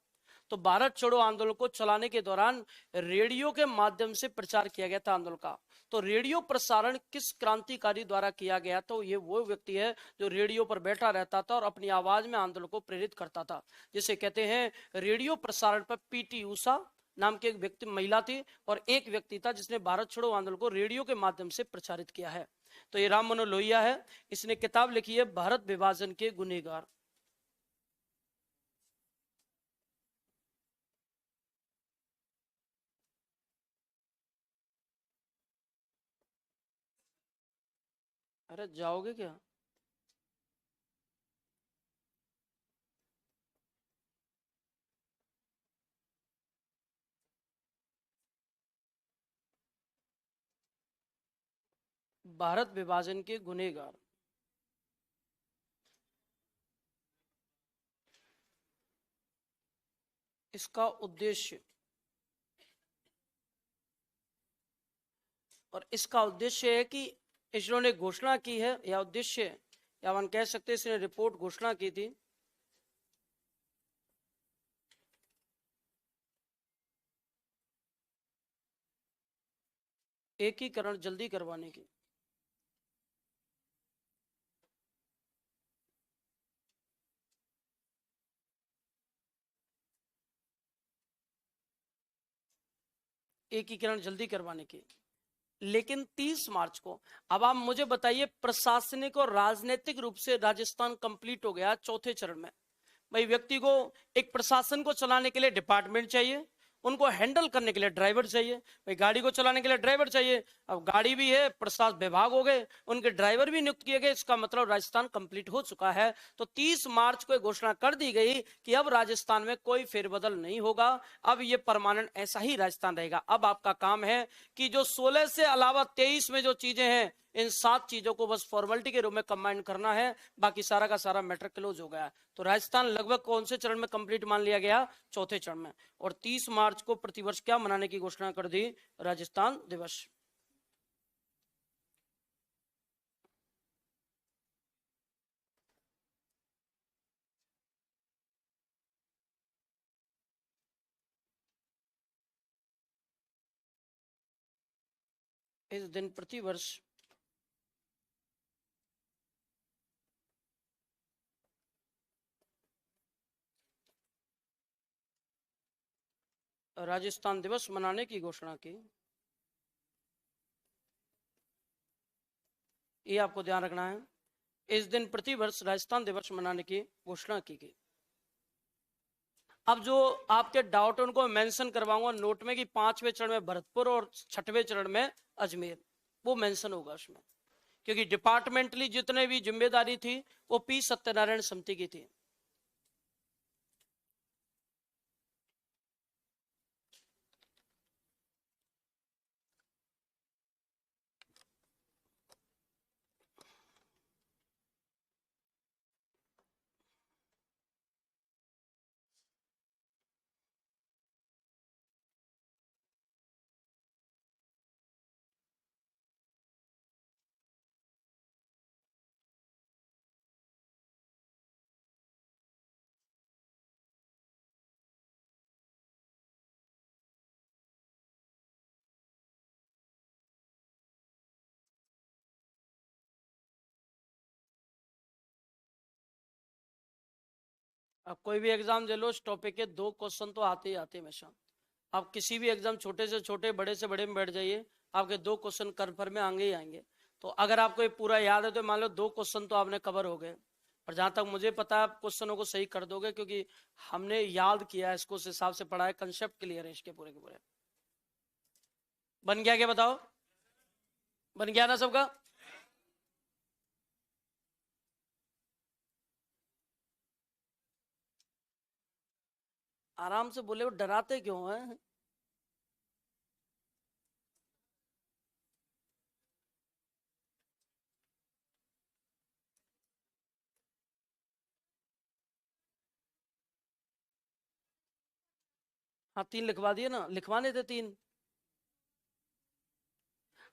तो भारत छोड़ो आंदोलन को चलाने के दौरान रेडियो के माध्यम से प्रचार किया गया था आंदोलन का। तो रेडियो प्रसारण किस क्रांतिकारी द्वारा किया गया? तो ये वो व्यक्ति है जो रेडियो पर बैठा रहता था और अपनी आवाज में आंदोलन को प्रेरित करता था, जिसे कहते हैं रेडियो प्रसारण पर पीटी उषा नाम की एक व्यक्ति महिला थी, और एक व्यक्ति था जिसने भारत छोड़ो आंदोलन को रेडियो के माध्यम से प्रचारित किया है। तो ये राम मनोहर लोहिया है। इसने किताब लिखी है भारत विभाजन के गुनहगार। अरे जाओगे क्या? भारत विभाजन के गुनहगार। इसका उद्देश्य, और इसका उद्देश्य है कि इन्होंने घोषणा की है, या उद्देश्य, या हम कह सकते हैं इसने रिपोर्ट घोषणा की थी एकीकरण जल्दी करवाने की। एकीकरण जल्दी करवाने की। लेकिन 30 मार्च को, अब आप मुझे बताइए, प्रशासनिक और राजनीतिक रूप से राजस्थान कंप्लीट हो गया चौथे चरण में। भाई व्यक्ति को, एक प्रशासन को चलाने के लिए डिपार्टमेंट चाहिए, उनको हैंडल करने के लिए ड्राइवर चाहिए। भाई गाड़ी को चलाने के लिए ड्राइवर चाहिए, अब गाड़ी भी है, प्रशासन विभाग हो गए, उनके ड्राइवर भी नियुक्त किए गए। इसका मतलब राजस्थान कंप्लीट हो चुका है। तो 30 मार्च को घोषणा कर दी गई कि अब राजस्थान में कोई फेरबदल नहीं होगा, अब ये परमानेंट ऐसा ही राजस्थान रहेगा। अब आपका काम है कि जो 16 से अलावा 23 में जो चीजें हैं, इन 7 चीजों को बस फॉर्मेलिटी के रूप में कंबाइन करना है, बाकी सारा का सारा मैटर क्लोज हो गया। तो राजस्थान लगभग कौन से चरण में कंप्लीट मान लिया गया? चौथे चरण में। और 30 मार्च को प्रतिवर्ष क्या मनाने की घोषणा कर दी? राजस्थान दिवस। इस दिन प्रतिवर्ष राजस्थान दिवस मनाने की घोषणा की। ये आपको ध्यान रखना है, इस दिन प्रतिवर्ष राजस्थान दिवस मनाने की घोषणा की गई। अब जो आपके डाउट है उनको मेंशन करवाऊंगा नोट में कि 5वें चरण में भरतपुर और 6वें चरण में अजमेर, वो मेंशन होगा उसमें, क्योंकि डिपार्टमेंटली जितने भी जिम्मेदारी थी वो पी सत्यनारायण समिति की थी। अब कोई भी एग्जाम दे लो, इस टॉपिक के 2 क्वेश्चन तो आते ही आते हैं हमेशा। आप किसी भी एग्जाम छोटे से छोटे बड़े से बड़े में बैठ जाइए, आपके 2 क्वेश्चन कन्फर्म में आएंगे ही आएंगे। तो अगर आपको ये पूरा याद है तो मान लो 2 क्वेश्चन तो आपने कवर हो गए। और जहां तक मुझे पता है आप क्वेश्चनों को सही कर दोगे, क्योंकि हमने याद किया है इसको, उस हिसाब से पढ़ा है, कंसेप्ट क्लियर है इसके पूरे के पूरे। बन गया क्या बताओ? बन गया ना सबका? आराम से बोले, वो डराते क्यों हैं? हाँ 3 लिखवा दिए ना, लिखवाने थे 3।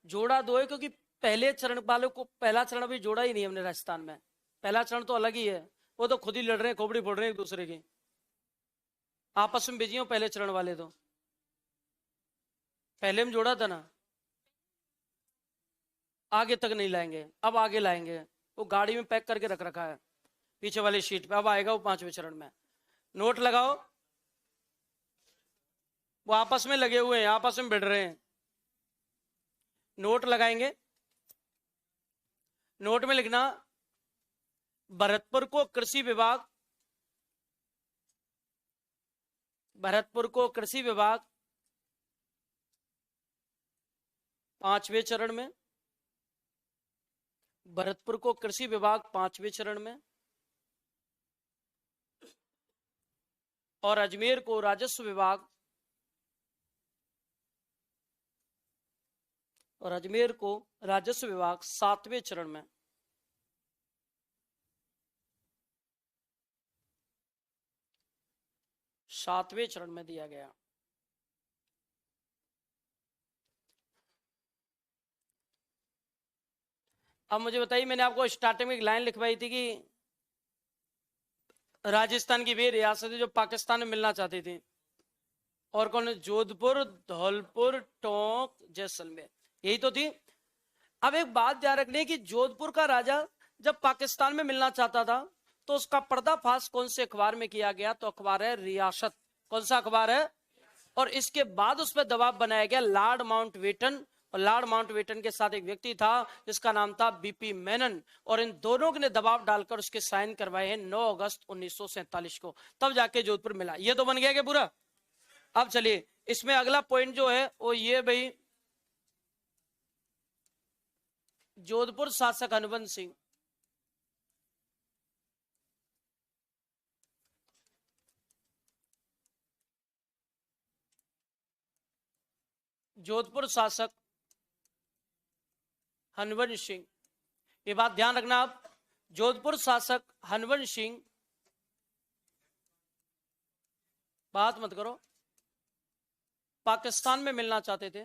जोड़ा 2 है, क्योंकि पहले चरण वालों को पहला चरण अभी जोड़ा ही नहीं हमने राजस्थान में। पहला चरण तो अलग ही है, वो तो खुद ही लड़ रहे हैं, खोपड़ी फोड़ रहे हैं एक दूसरे की, आपस में बिजी हो। पहले चरण वाले तो पहले में जोड़ा था ना, आगे तक नहीं लाएंगे, अब आगे लाएंगे। वो गाड़ी में पैक करके रख रखा है पीछे वाली शीट पे, अब आएगा वो 5वें चरण में। नोट लगाओ, वो आपस में लगे हुए हैं, आपस में भिड़ रहे हैं। नोट लगाएंगे, नोट में लिखना भरतपुर को कृषि विभाग, भरतपुर को कृषि विभाग 5वें चरण में, भरतपुर को कृषि विभाग 5वें चरण में, और अजमेर को राजस्व विभाग, और अजमेर को राजस्व विभाग 7वें चरण में। सातवें चरण में दिया गया। अब मुझे बताइए, मैंने आपको स्टार्टिंग में एक लाइन लिखवाई थी कि राजस्थान की वे रियासतें जो पाकिस्तान में मिलना चाहती थी, और कौन? जोधपुर, धौलपुर, टोंक, जैसलमेर, यही तो थी। अब एक बात ध्यान रखनी है कि जोधपुर का राजा जब पाकिस्तान में मिलना चाहता था, तो उसका पर्दाफाश कौन से अखबार में किया गया? तो अखबार है रियासत। कौन सा अखबार है? और इसके बाद उस पर दबाव बनाया गया लॉर्ड माउंटबेटन, और लॉर्ड माउंटबेटन के साथ एक व्यक्ति था जिसका नाम था बीपी मेनन, और इन दोनों ने दबाव डालकर उसके साइन करवाए हैं 9 अगस्त 1947 को, तब जाके जोधपुर मिला। ये तो बन गया क्या पूरा? अब चलिए, इसमें अगला पॉइंट जो है वो ये भाई, जोधपुर शासक हनुवंश सिंह, जोधपुर शासक हनुवंश सिंह, ये बात ध्यान रखना आप, जोधपुर शासक हनुवंश सिंह, बात मत करो, पाकिस्तान में मिलना चाहते थे।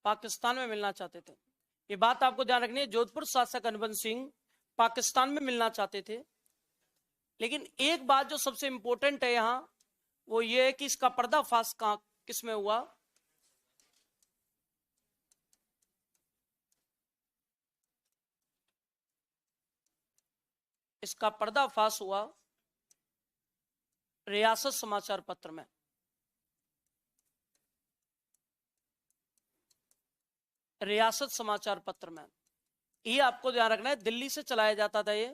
पाकिस्तान में मिलना चाहते थे, ये बात आपको ध्यान रखनी है। जोधपुर शासक हनुवंश सिंह पाकिस्तान में मिलना चाहते थे, लेकिन एक बात जो सबसे इंपॉर्टेंट है यहां, वो ये है कि इसका पर्दाफाश कहां किसमें हुआ? इसका पर्दाफाश हुआ रियासत समाचार पत्र में। रियासत समाचार पत्र में, ये आपको ध्यान रखना है, दिल्ली से चलाया जाता था ये।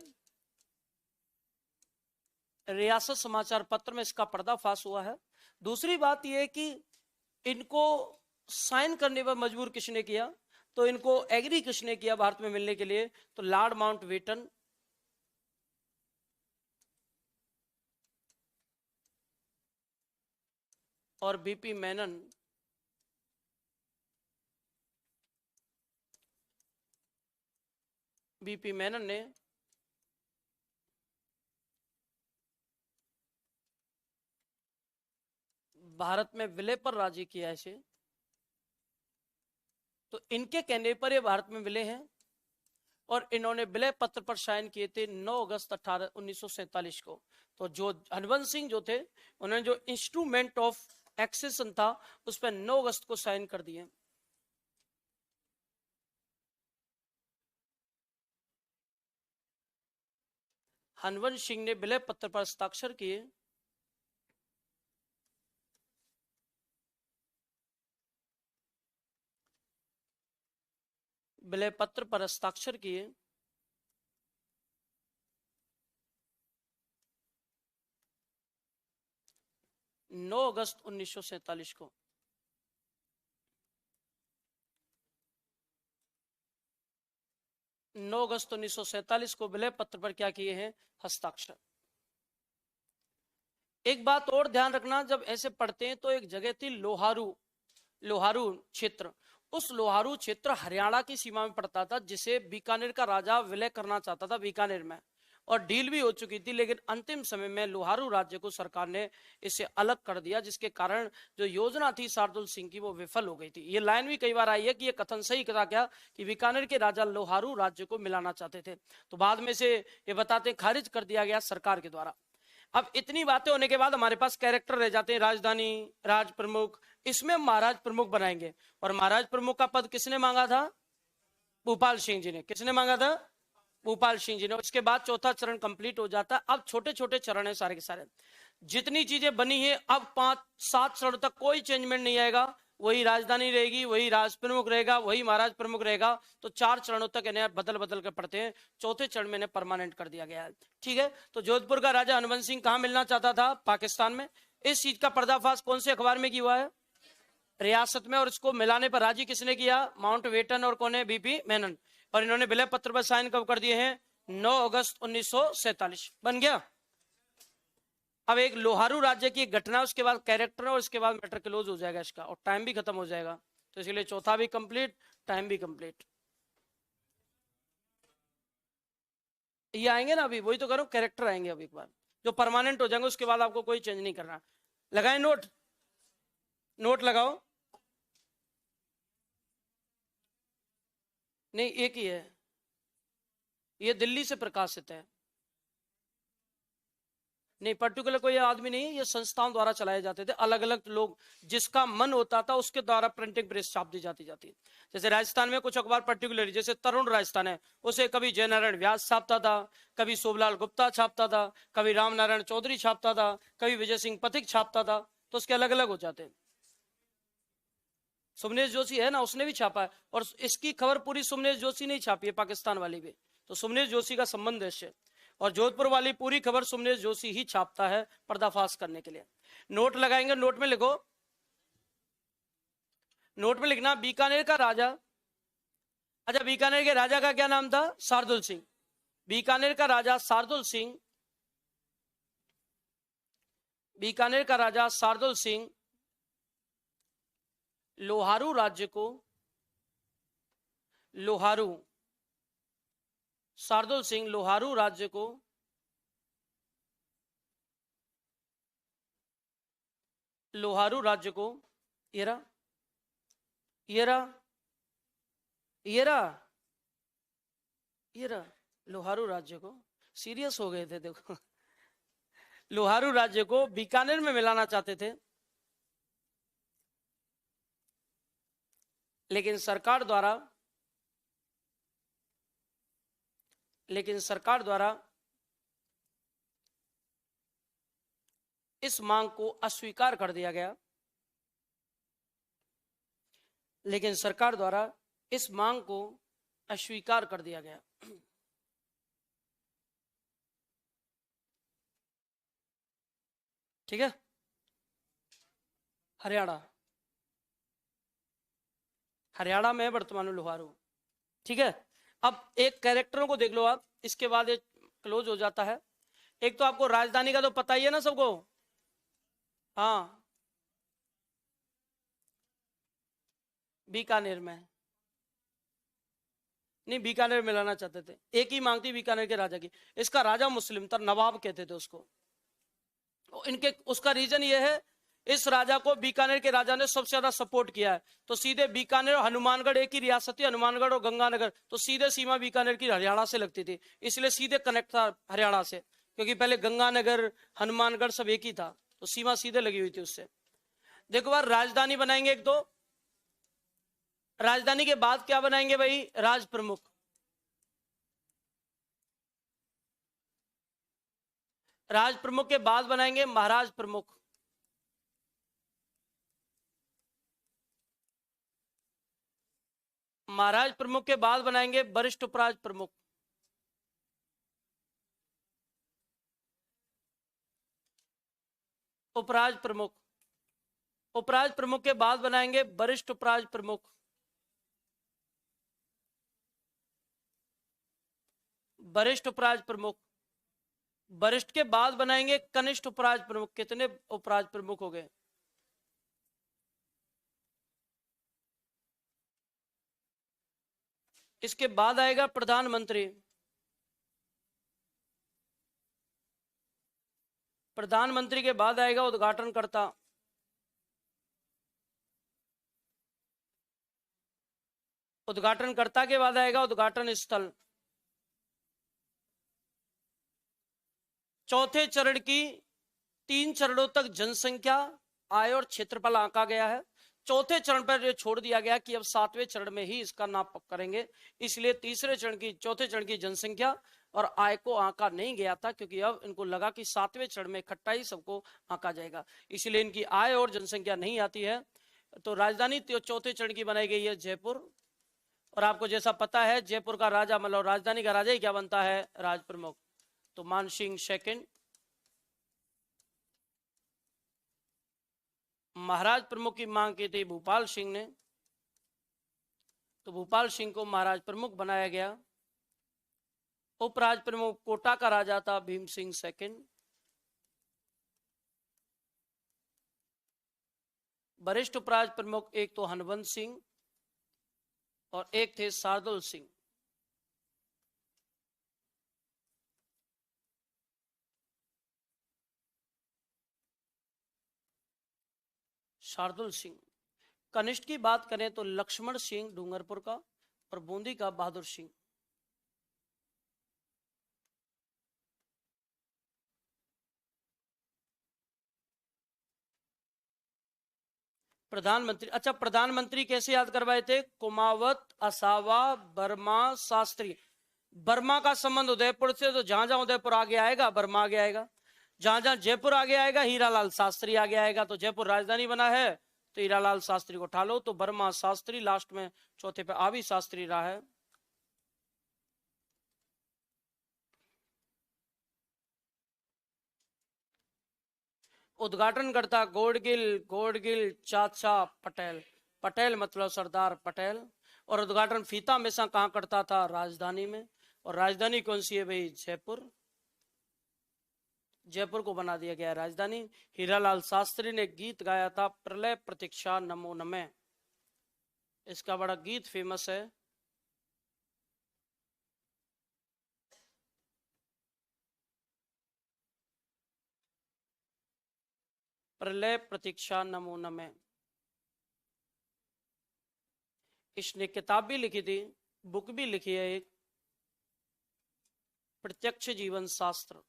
रियासत समाचार पत्र में इसका पर्दाफाश हुआ है। दूसरी बात यह है कि इनको साइन करने पर मजबूर किसने किया? तो इनको एग्री किसने किया भारत में मिलने के लिए? तो लॉर्ड माउंटबेटन और बीपी मेनन। बीपी मेनन ने भारत में विलय पर राजी किया इसे, तो इनके कहने पर ये भारत में विलय हैं, और इन्होंने विलय पत्र पर साइन किए थे 9 अगस्त 1947 को। तो जो हनुवंश सिंह जो थे, उन्होंने जो इंस्ट्रूमेंट ऑफ एक्सेशन था उस पर 9 अगस्त को साइन कर दिए। हनुवंश सिंह ने विलय पत्र पर हस्ताक्षर किए। विलय पत्र पर हस्ताक्षर किए 9 अगस्त 1947 को। नौ अगस्त 1947 को विलय पत्र पर क्या किए हैं? हस्ताक्षर। एक बात और ध्यान रखना, जब ऐसे पढ़ते हैं तो एक जगह थी लोहारू, लोहारू क्षेत्र। उस लोहारू क्षेत्र हरियाणा की सीमा में पड़ता था, जिसे बीकानेर का राजा विलय करना चाहता था बीकानेर में, और डील भी हो चुकी थी, लेकिन अंतिम समय में लोहारू राज्य को सरकार ने इसे अलग कर दिया, जिसके कारण जो योजना थी शार्दुल सिंह की वो विफल हो गई थी। ये लाइन भी कई बार आई है कि ये कथन सही था क्या कि बीकानेर के राजा लोहारू राज्य को मिलाना चाहते थे, तो बाद में से ये बताते खारिज कर दिया गया सरकार के द्वारा। अब इतनी बातें होने के बाद हमारे पास कैरेक्टर रह जाते हैं राजधानी, राज प्रमुख। इसमें महाराज प्रमुख बनाएंगे, और महाराज प्रमुख का पद किसने मांगा था? भूपाल सिंह जी ने। किसने मांगा था? भूपाल सिंह जी ने। इसके बाद चौथा चरण कंप्लीट हो जाता है। अब छोटे छोटे चरण है सारे के सारे, जितनी चीजें बनी है अब 5-7 चरण तक कोई चेंजमेंट नहीं आएगा, वही राजधानी रहेगी, वही राज प्रमुख रहेगा, वही महाराज प्रमुख रहेगा। तो 4 चरणों तक इन्हें बदल बदल कर पढ़ते हैं, चौथे चरण में इन्हें परमानेंट कर दिया गया है। ठीक है, तो जोधपुर का राजा हनुवंश सिंह कहां मिलना चाहता था? पाकिस्तान में। इस चीज का पर्दाफाश कौन से अखबार में किया हुआ है? रियासत में। और इसको मिलाने पर राजी किसने किया? माउंट बेटन और कौन है? बीपी मेनन। और इन्होंने विलय पत्र पर साइन कब कर दिए हैं? 9 अगस्त 1947। बन गया। अब एक लोहारू राज्य की घटना, उसके बाद कैरेक्टर, और उसके बाद मैटर क्लोज हो जाएगा इसका, और टाइम भी खत्म हो जाएगा। तो इसलिए चौथा भी कंप्लीट, टाइम भी कंप्लीट। ये आएंगे ना, अभी वही तो करो, कैरेक्टर आएंगे अब एक बार जो परमानेंट हो जाएंगे, उसके बाद आपको कोई चेंज नहीं करना। लगाए नोट, नोट लगाओ। नहीं, एक ही है, ये दिल्ली से प्रकाशित है। नहीं, पर्टिकुलर कोई आदमी नहीं, ये संस्थाओं द्वारा चलाए जाते थे, अलग अलग लोग, जिसका मन होता था उसके द्वारा प्रिंटिंग प्रेस छाप दी जाती जाती। जैसे राजस्थान में कुछ अखबार पर्टिकुलर, जैसे तरुण राजस्थान है, उसे कभी जयनारायण व्यास छापता था, कभी शोभलाल गुप्ता छापता था, कभी रामनारायण चौधरी छापता था, कभी विजय सिंह पथिक छापता था, तो उसके अलग अलग हो जाते। सुमनेश जोशी है ना, उसने भी छापा है, और इसकी खबर पूरी सुमनेश जोशी ने छापी है, पाकिस्तान वाली भी। तो सुमनेश जोशी का संबंध है इससे, और जोधपुर वाली पूरी खबर सुमनेश जोशी ही छापता है पर्दाफाश करने के लिए। नोट लगाएंगे, नोट में लिखो, नोट में लिखना बीकानेर का राजा। अच्छा, बीकानेर के राजा का क्या नाम था? शार्दुल सिंह। बीकानेर का राजा शार्दुल सिंह, बीकानेर का राजा शार्दुल सिंह लोहारू राज्य को, लोहारू, शार्दुल सिंह लोहारू राज्य को लोहारू राज्य को ये रहा, ये रहा, ये रहा, ये रहा, लोहारू राज्य को, सीरियस हो गए थे देखो, लोहारू राज्य को बीकानेर में मिलाना चाहते थे, लेकिन सरकार द्वारा इस मांग को अस्वीकार कर दिया गया। लेकिन सरकार द्वारा इस मांग को अस्वीकार कर दिया गया। ठीक है, हरियाणा में वर्तमान लोहारू। ठीक है, अब एक कैरेक्टरों को देख लो आप, इसके बाद एक क्लोज हो जाता है। एक तो आपको राजधानी का तो पता ही है ना सबको, हाँ, बीकानेर में। नहीं, बीकानेर में लाना चाहते थे, एक ही मांग थी बीकानेर के राजा की। इसका राजा मुस्लिम था, नवाब कहते थे उसको। इनके उसका रीजन ये है, इस राजा को बीकानेर के राजा ने सबसे ज्यादा सपोर्ट किया है। तो सीधे बीकानेर और हनुमानगढ़ एक ही रियासत थी, हनुमानगढ़ और गंगानगर, तो सीधे सीमा बीकानेर की हरियाणा से लगती थी, इसलिए सीधे कनेक्ट था हरियाणा से, क्योंकि पहले गंगानगर हनुमानगढ़ सब एक ही था, तो सीमा सीधे लगी हुई थी उससे। देखो बार, राजधानी बनाएंगे एक तो, राजधानी के बाद क्या बनाएंगे भाई? राज प्रमुख। राज प्रमुख के बाद बनाएंगे महाराज प्रमुख। महाराज प्रमुख के बाद बनाएंगे वरिष्ठ उपराज प्रमुख। उपराज प्रमुख। उपराज प्रमुख के बाद बनाएंगे वरिष्ठ उपराज प्रमुख। वरिष्ठ उपराज प्रमुख। वरिष्ठ के बाद बनाएंगे कनिष्ठ उपराज प्रमुख। कितने उपराज प्रमुख हो गए? इसके बाद आएगा प्रधानमंत्री। प्रधानमंत्री के बाद आएगा उद्घाटनकर्ता। उद्घाटनकर्ता के बाद आएगा उद्घाटन स्थल। चौथे चरण की 3 चरणों तक जनसंख्या, आय और क्षेत्रफल आंका गया है। चौथे चरण पर ये छोड़ दिया गया कि अब 7वें चरण में ही इसका नाप करेंगे, इसलिए चौथे चरण की जनसंख्या और आय को आंका नहीं गया था, क्योंकि अब इनको लगा कि 7वें चरण में इकट्ठा ही सबको आंका जाएगा, इसलिए इनकी आय और जनसंख्या नहीं आती है। तो राजधानी चौथे चरण की बनाई गई है जयपुर। और आपको जैसा पता है जयपुर का राजा, मतलब राजधानी का राजा ही क्या बनता है? राज प्रमुख। तो मानसिंह सेकंड। महाराज प्रमुख की मांग की थी भूपाल सिंह ने, तो भूपाल सिंह को महाराज प्रमुख बनाया गया। उपराज प्रमुख कोटा का राजा था भीम सिंह सेकंड। वरिष्ठ उपराज प्रमुख एक तो हनवंत सिंह और एक थे शार्दुल सिंह। शार्दुल सिंह। कनिष्ठ की बात करें तो लक्ष्मण सिंह डूंगरपुर का और बूंदी का बहादुर सिंह। प्रधानमंत्री, अच्छा प्रधानमंत्री कैसे याद करवाए थे? कुमावत, असावा, बर्मा, शास्त्री। बर्मा का संबंध उदयपुर से, तो जहां जहां उदयपुर आगे आएगा बर्मा आगे आएगा, जहां जहां जयपुर आगे आएगा हीरालाल शास्त्री आगे आएगा। तो जयपुर राजधानी बना है तो हीरालाल शास्त्री को उठा लो, तो बर्मा शास्त्री, लास्ट में चौथे पे आवी शास्त्री रहा है। उद्घाटनकर्ता गोडगिल, गोडगिल चाचा पटेल। पटेल मतलब सरदार पटेल। और उद्घाटन फीता हमेशा कहाँ करता था? राजधानी में। और राजधानी कौन सी है भाई? जयपुर। जयपुर को बना दिया गया राजधानी। हीरालाल शास्त्री ने गीत गाया था प्रलय प्रतीक्षा नमो नमः, इसका बड़ा गीत फेमस है। प्रलय प्रतीक्षा नमो नमः। इसने किताब भी लिखी थी, बुक भी लिखी है एक, प्रत्यक्ष जीवन शास्त्र।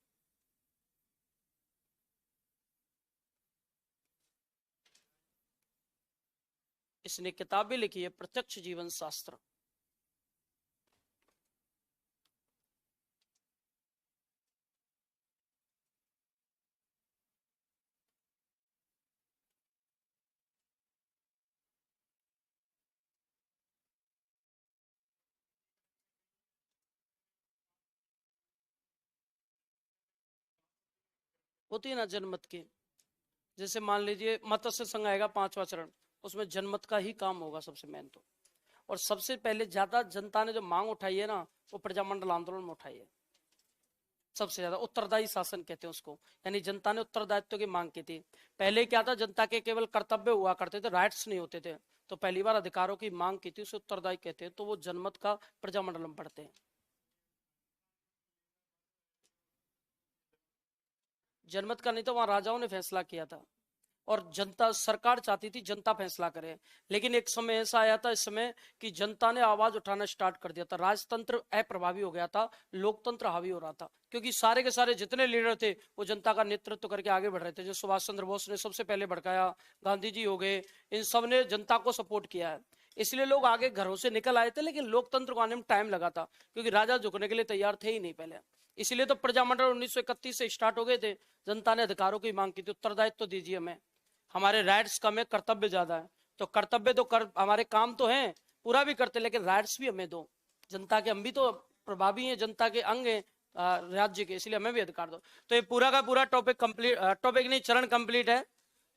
इसने किताब भी लिखी है प्रत्यक्ष जीवन शास्त्र। होती है ना जनमत की, जैसे मान लीजिए मत्स्य संघ आएगा 5वां चरण, उसमें जनमत का ही काम होगा सबसे मेन तो। और सबसे पहले ज्यादा जनता ने जो मांग उठाई है ना, वो प्रजामंडल आंदोलन में उठाई है सबसे ज्यादा। उत्तरदायी शासन कहते हैं उसको, यानी जनता ने उत्तरदायित्व की मांग की थी। पहले क्या था, जनता के केवल कर्तव्य हुआ करते थे, राइट्स नहीं होते थे। तो पहली बार अधिकारों की मांग की थी, उसे उत्तरदायी कहते हैं। तो वो जनमत का प्रजामंडल में पढ़ते हैं। जनमत का नहीं तो वहां राजाओं ने फैसला किया था, और जनता, सरकार चाहती थी जनता फैसला करे। लेकिन एक समय ऐसा आया था इस समय कि जनता ने आवाज उठाना स्टार्ट कर दिया था, राजतंत्र अप्रभावी हो गया था, लोकतंत्र हावी हो रहा था, क्योंकि सारे के सारे जितने लीडर थे वो जनता का नेतृत्व करके आगे बढ़ रहे थे। जो सुभाष चंद्र बोस ने सबसे पहले भड़काया, गांधी जी हो गए, इन सब ने जनता को सपोर्ट किया है। इसलिए लोग आगे घरों से निकल आए थे, लेकिन लोकतंत्र को आने में टाइम लगा था, क्योंकि राजा झुकने के लिए तैयार थे ही नहीं पहले। इसलिए तो प्रजामंडल 1931 से स्टार्ट हो गए थे। जनता ने अधिकारों की मांग की थी, उत्तरदायित्व तो दीजिए हमें, हमारे राइट्स कम है, कर्तव्य ज्यादा है। तो कर्तव्य तो हमारे काम तो हैं, पूरा भी करते, लेकिन राइट्स भी हमें दो। जनता के हम भी तो प्रभावी हैं, जनता के अंग हैं राज्य के, इसलिए हमें भी अधिकार दो। तो ये पूरा का पूरा टॉपिक कंप्लीट, टॉपिक नहीं, चरण कंप्लीट है।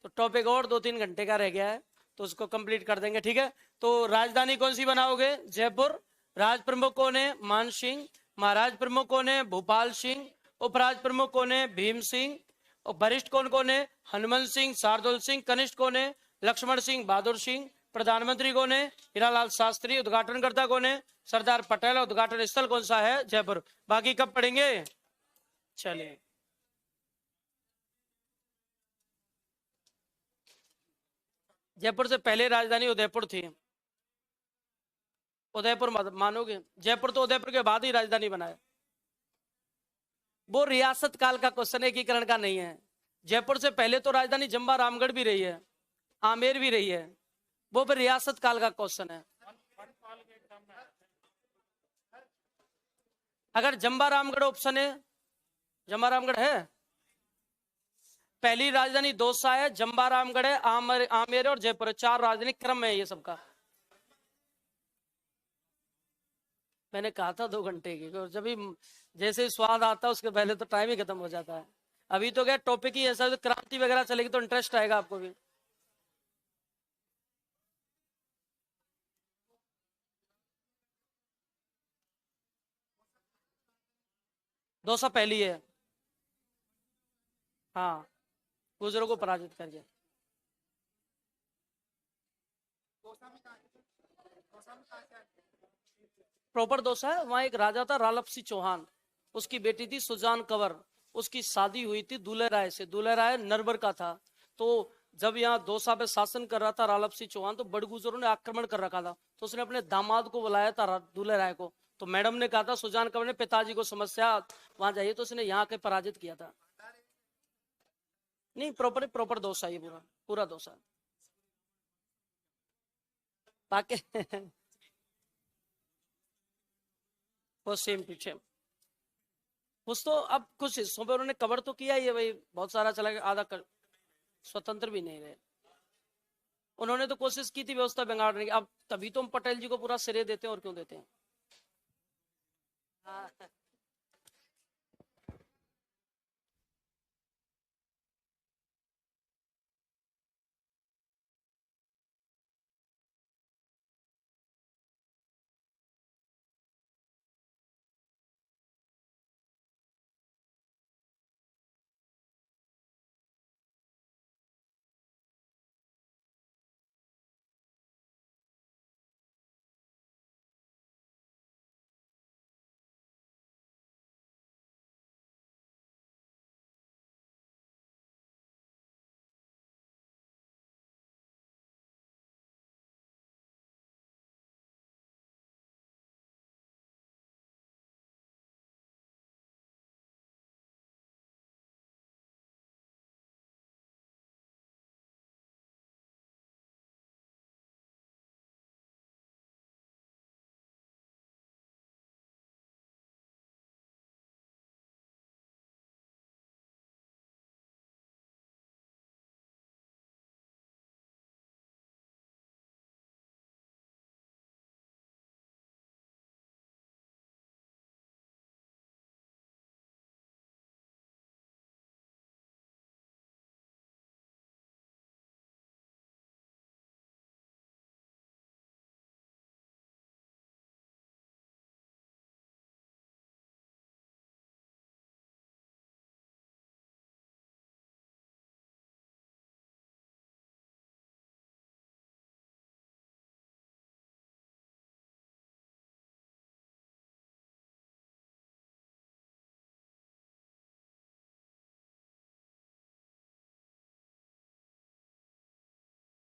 तो टॉपिक और 2-3 घंटे का रह गया है, तो उसको कंप्लीट कर देंगे, ठीक है। तो राजधानी कौन सी बनाओगे? जयपुर। राज प्रमुख कौन है? मान सिंह। महाराज प्रमुख कौन है? भूपाल सिंह। उपराज प्रमुख कौन है? भीम सिंह। और वरिष्ठ कौन कौन है? हनुमंत सिंह, शार्दुल सिंह। कनिष्ठ कौन है? लक्ष्मण सिंह, बहादुर सिंह। प्रधानमंत्री कौन है? हीरालाल शास्त्री। उद्घाटनकर्ता कौन है? सरदार पटेल। उद्घाटन स्थल कौन सा है? जयपुर। बाकी कब पढ़ेंगे? चलिए, जयपुर से पहले राजधानी उदयपुर थी। उदयपुर मानोगे? जयपुर तो उदयपुर के बाद ही राजधानी बनाया। वो रियासत काल का क्वेश्चन, एकीकरण का नहीं है। जयपुर से पहले तो राजधानी जंबा रामगढ़ भी रही है, आमेर भी रही है, वो फिर रियासत काल का क्वेश्चन है। अगर जंबा रामगढ़ ऑप्शन है, जंबा रामगढ़ है, पहली राजधानी दौसा है, जंबा रामगढ़ है, आमेर और जयपुर, 4 राजधानी क्रम है ये सबका। मैंने कहा था 2 घंटे की, जब भी जैसे स्वाद आता है उसके पहले तो टाइम ही खत्म हो जाता है। अभी तो क्या टॉपिक ही ऐसा, तो क्रांति वगैरह चलेगी तो इंटरेस्ट आएगा आपको भी। दौसा पहली है, हाँ, गुजरों को पराजित करके। प्रॉपर दौसा है, वहां एक राजा था रालप सिंह चौहान, उसकी बेटी थी सुजान कंवर, उसकी शादी हुई थी दूल्हे राय से। दूल्हे राय नरवर का था। तो जब यहाँ दौसा पे शासन कर रहा था रालप सिंह चौहान, तो बड़गुजरों ने आक्रमण कर रखा था, तो उसने अपने दामाद को बुलाया था दूल्हे राय को। तो मैडम ने कहा था, सुजान कंवर ने, पिताजी को समस्या, वहां जाइए, तो उसने यहाँ के पराजित किया था। नहीं, प्रॉपर दौसा, ये पूरा पूरा दौसा बाकी वो सेम पीछे कुछ तो, अब कुछ हिस्सों पे उन्होंने कवर तो किया ही है भाई, बहुत सारा चला गया, आधा कर, स्वतंत्र भी नहीं रहे। उन्होंने तो कोशिश की थी व्यवस्था बिगाड़ने की, अब तभी तो हम पटेल जी को पूरा श्रेय देते हैं, और क्यों देते हैं। हाँ,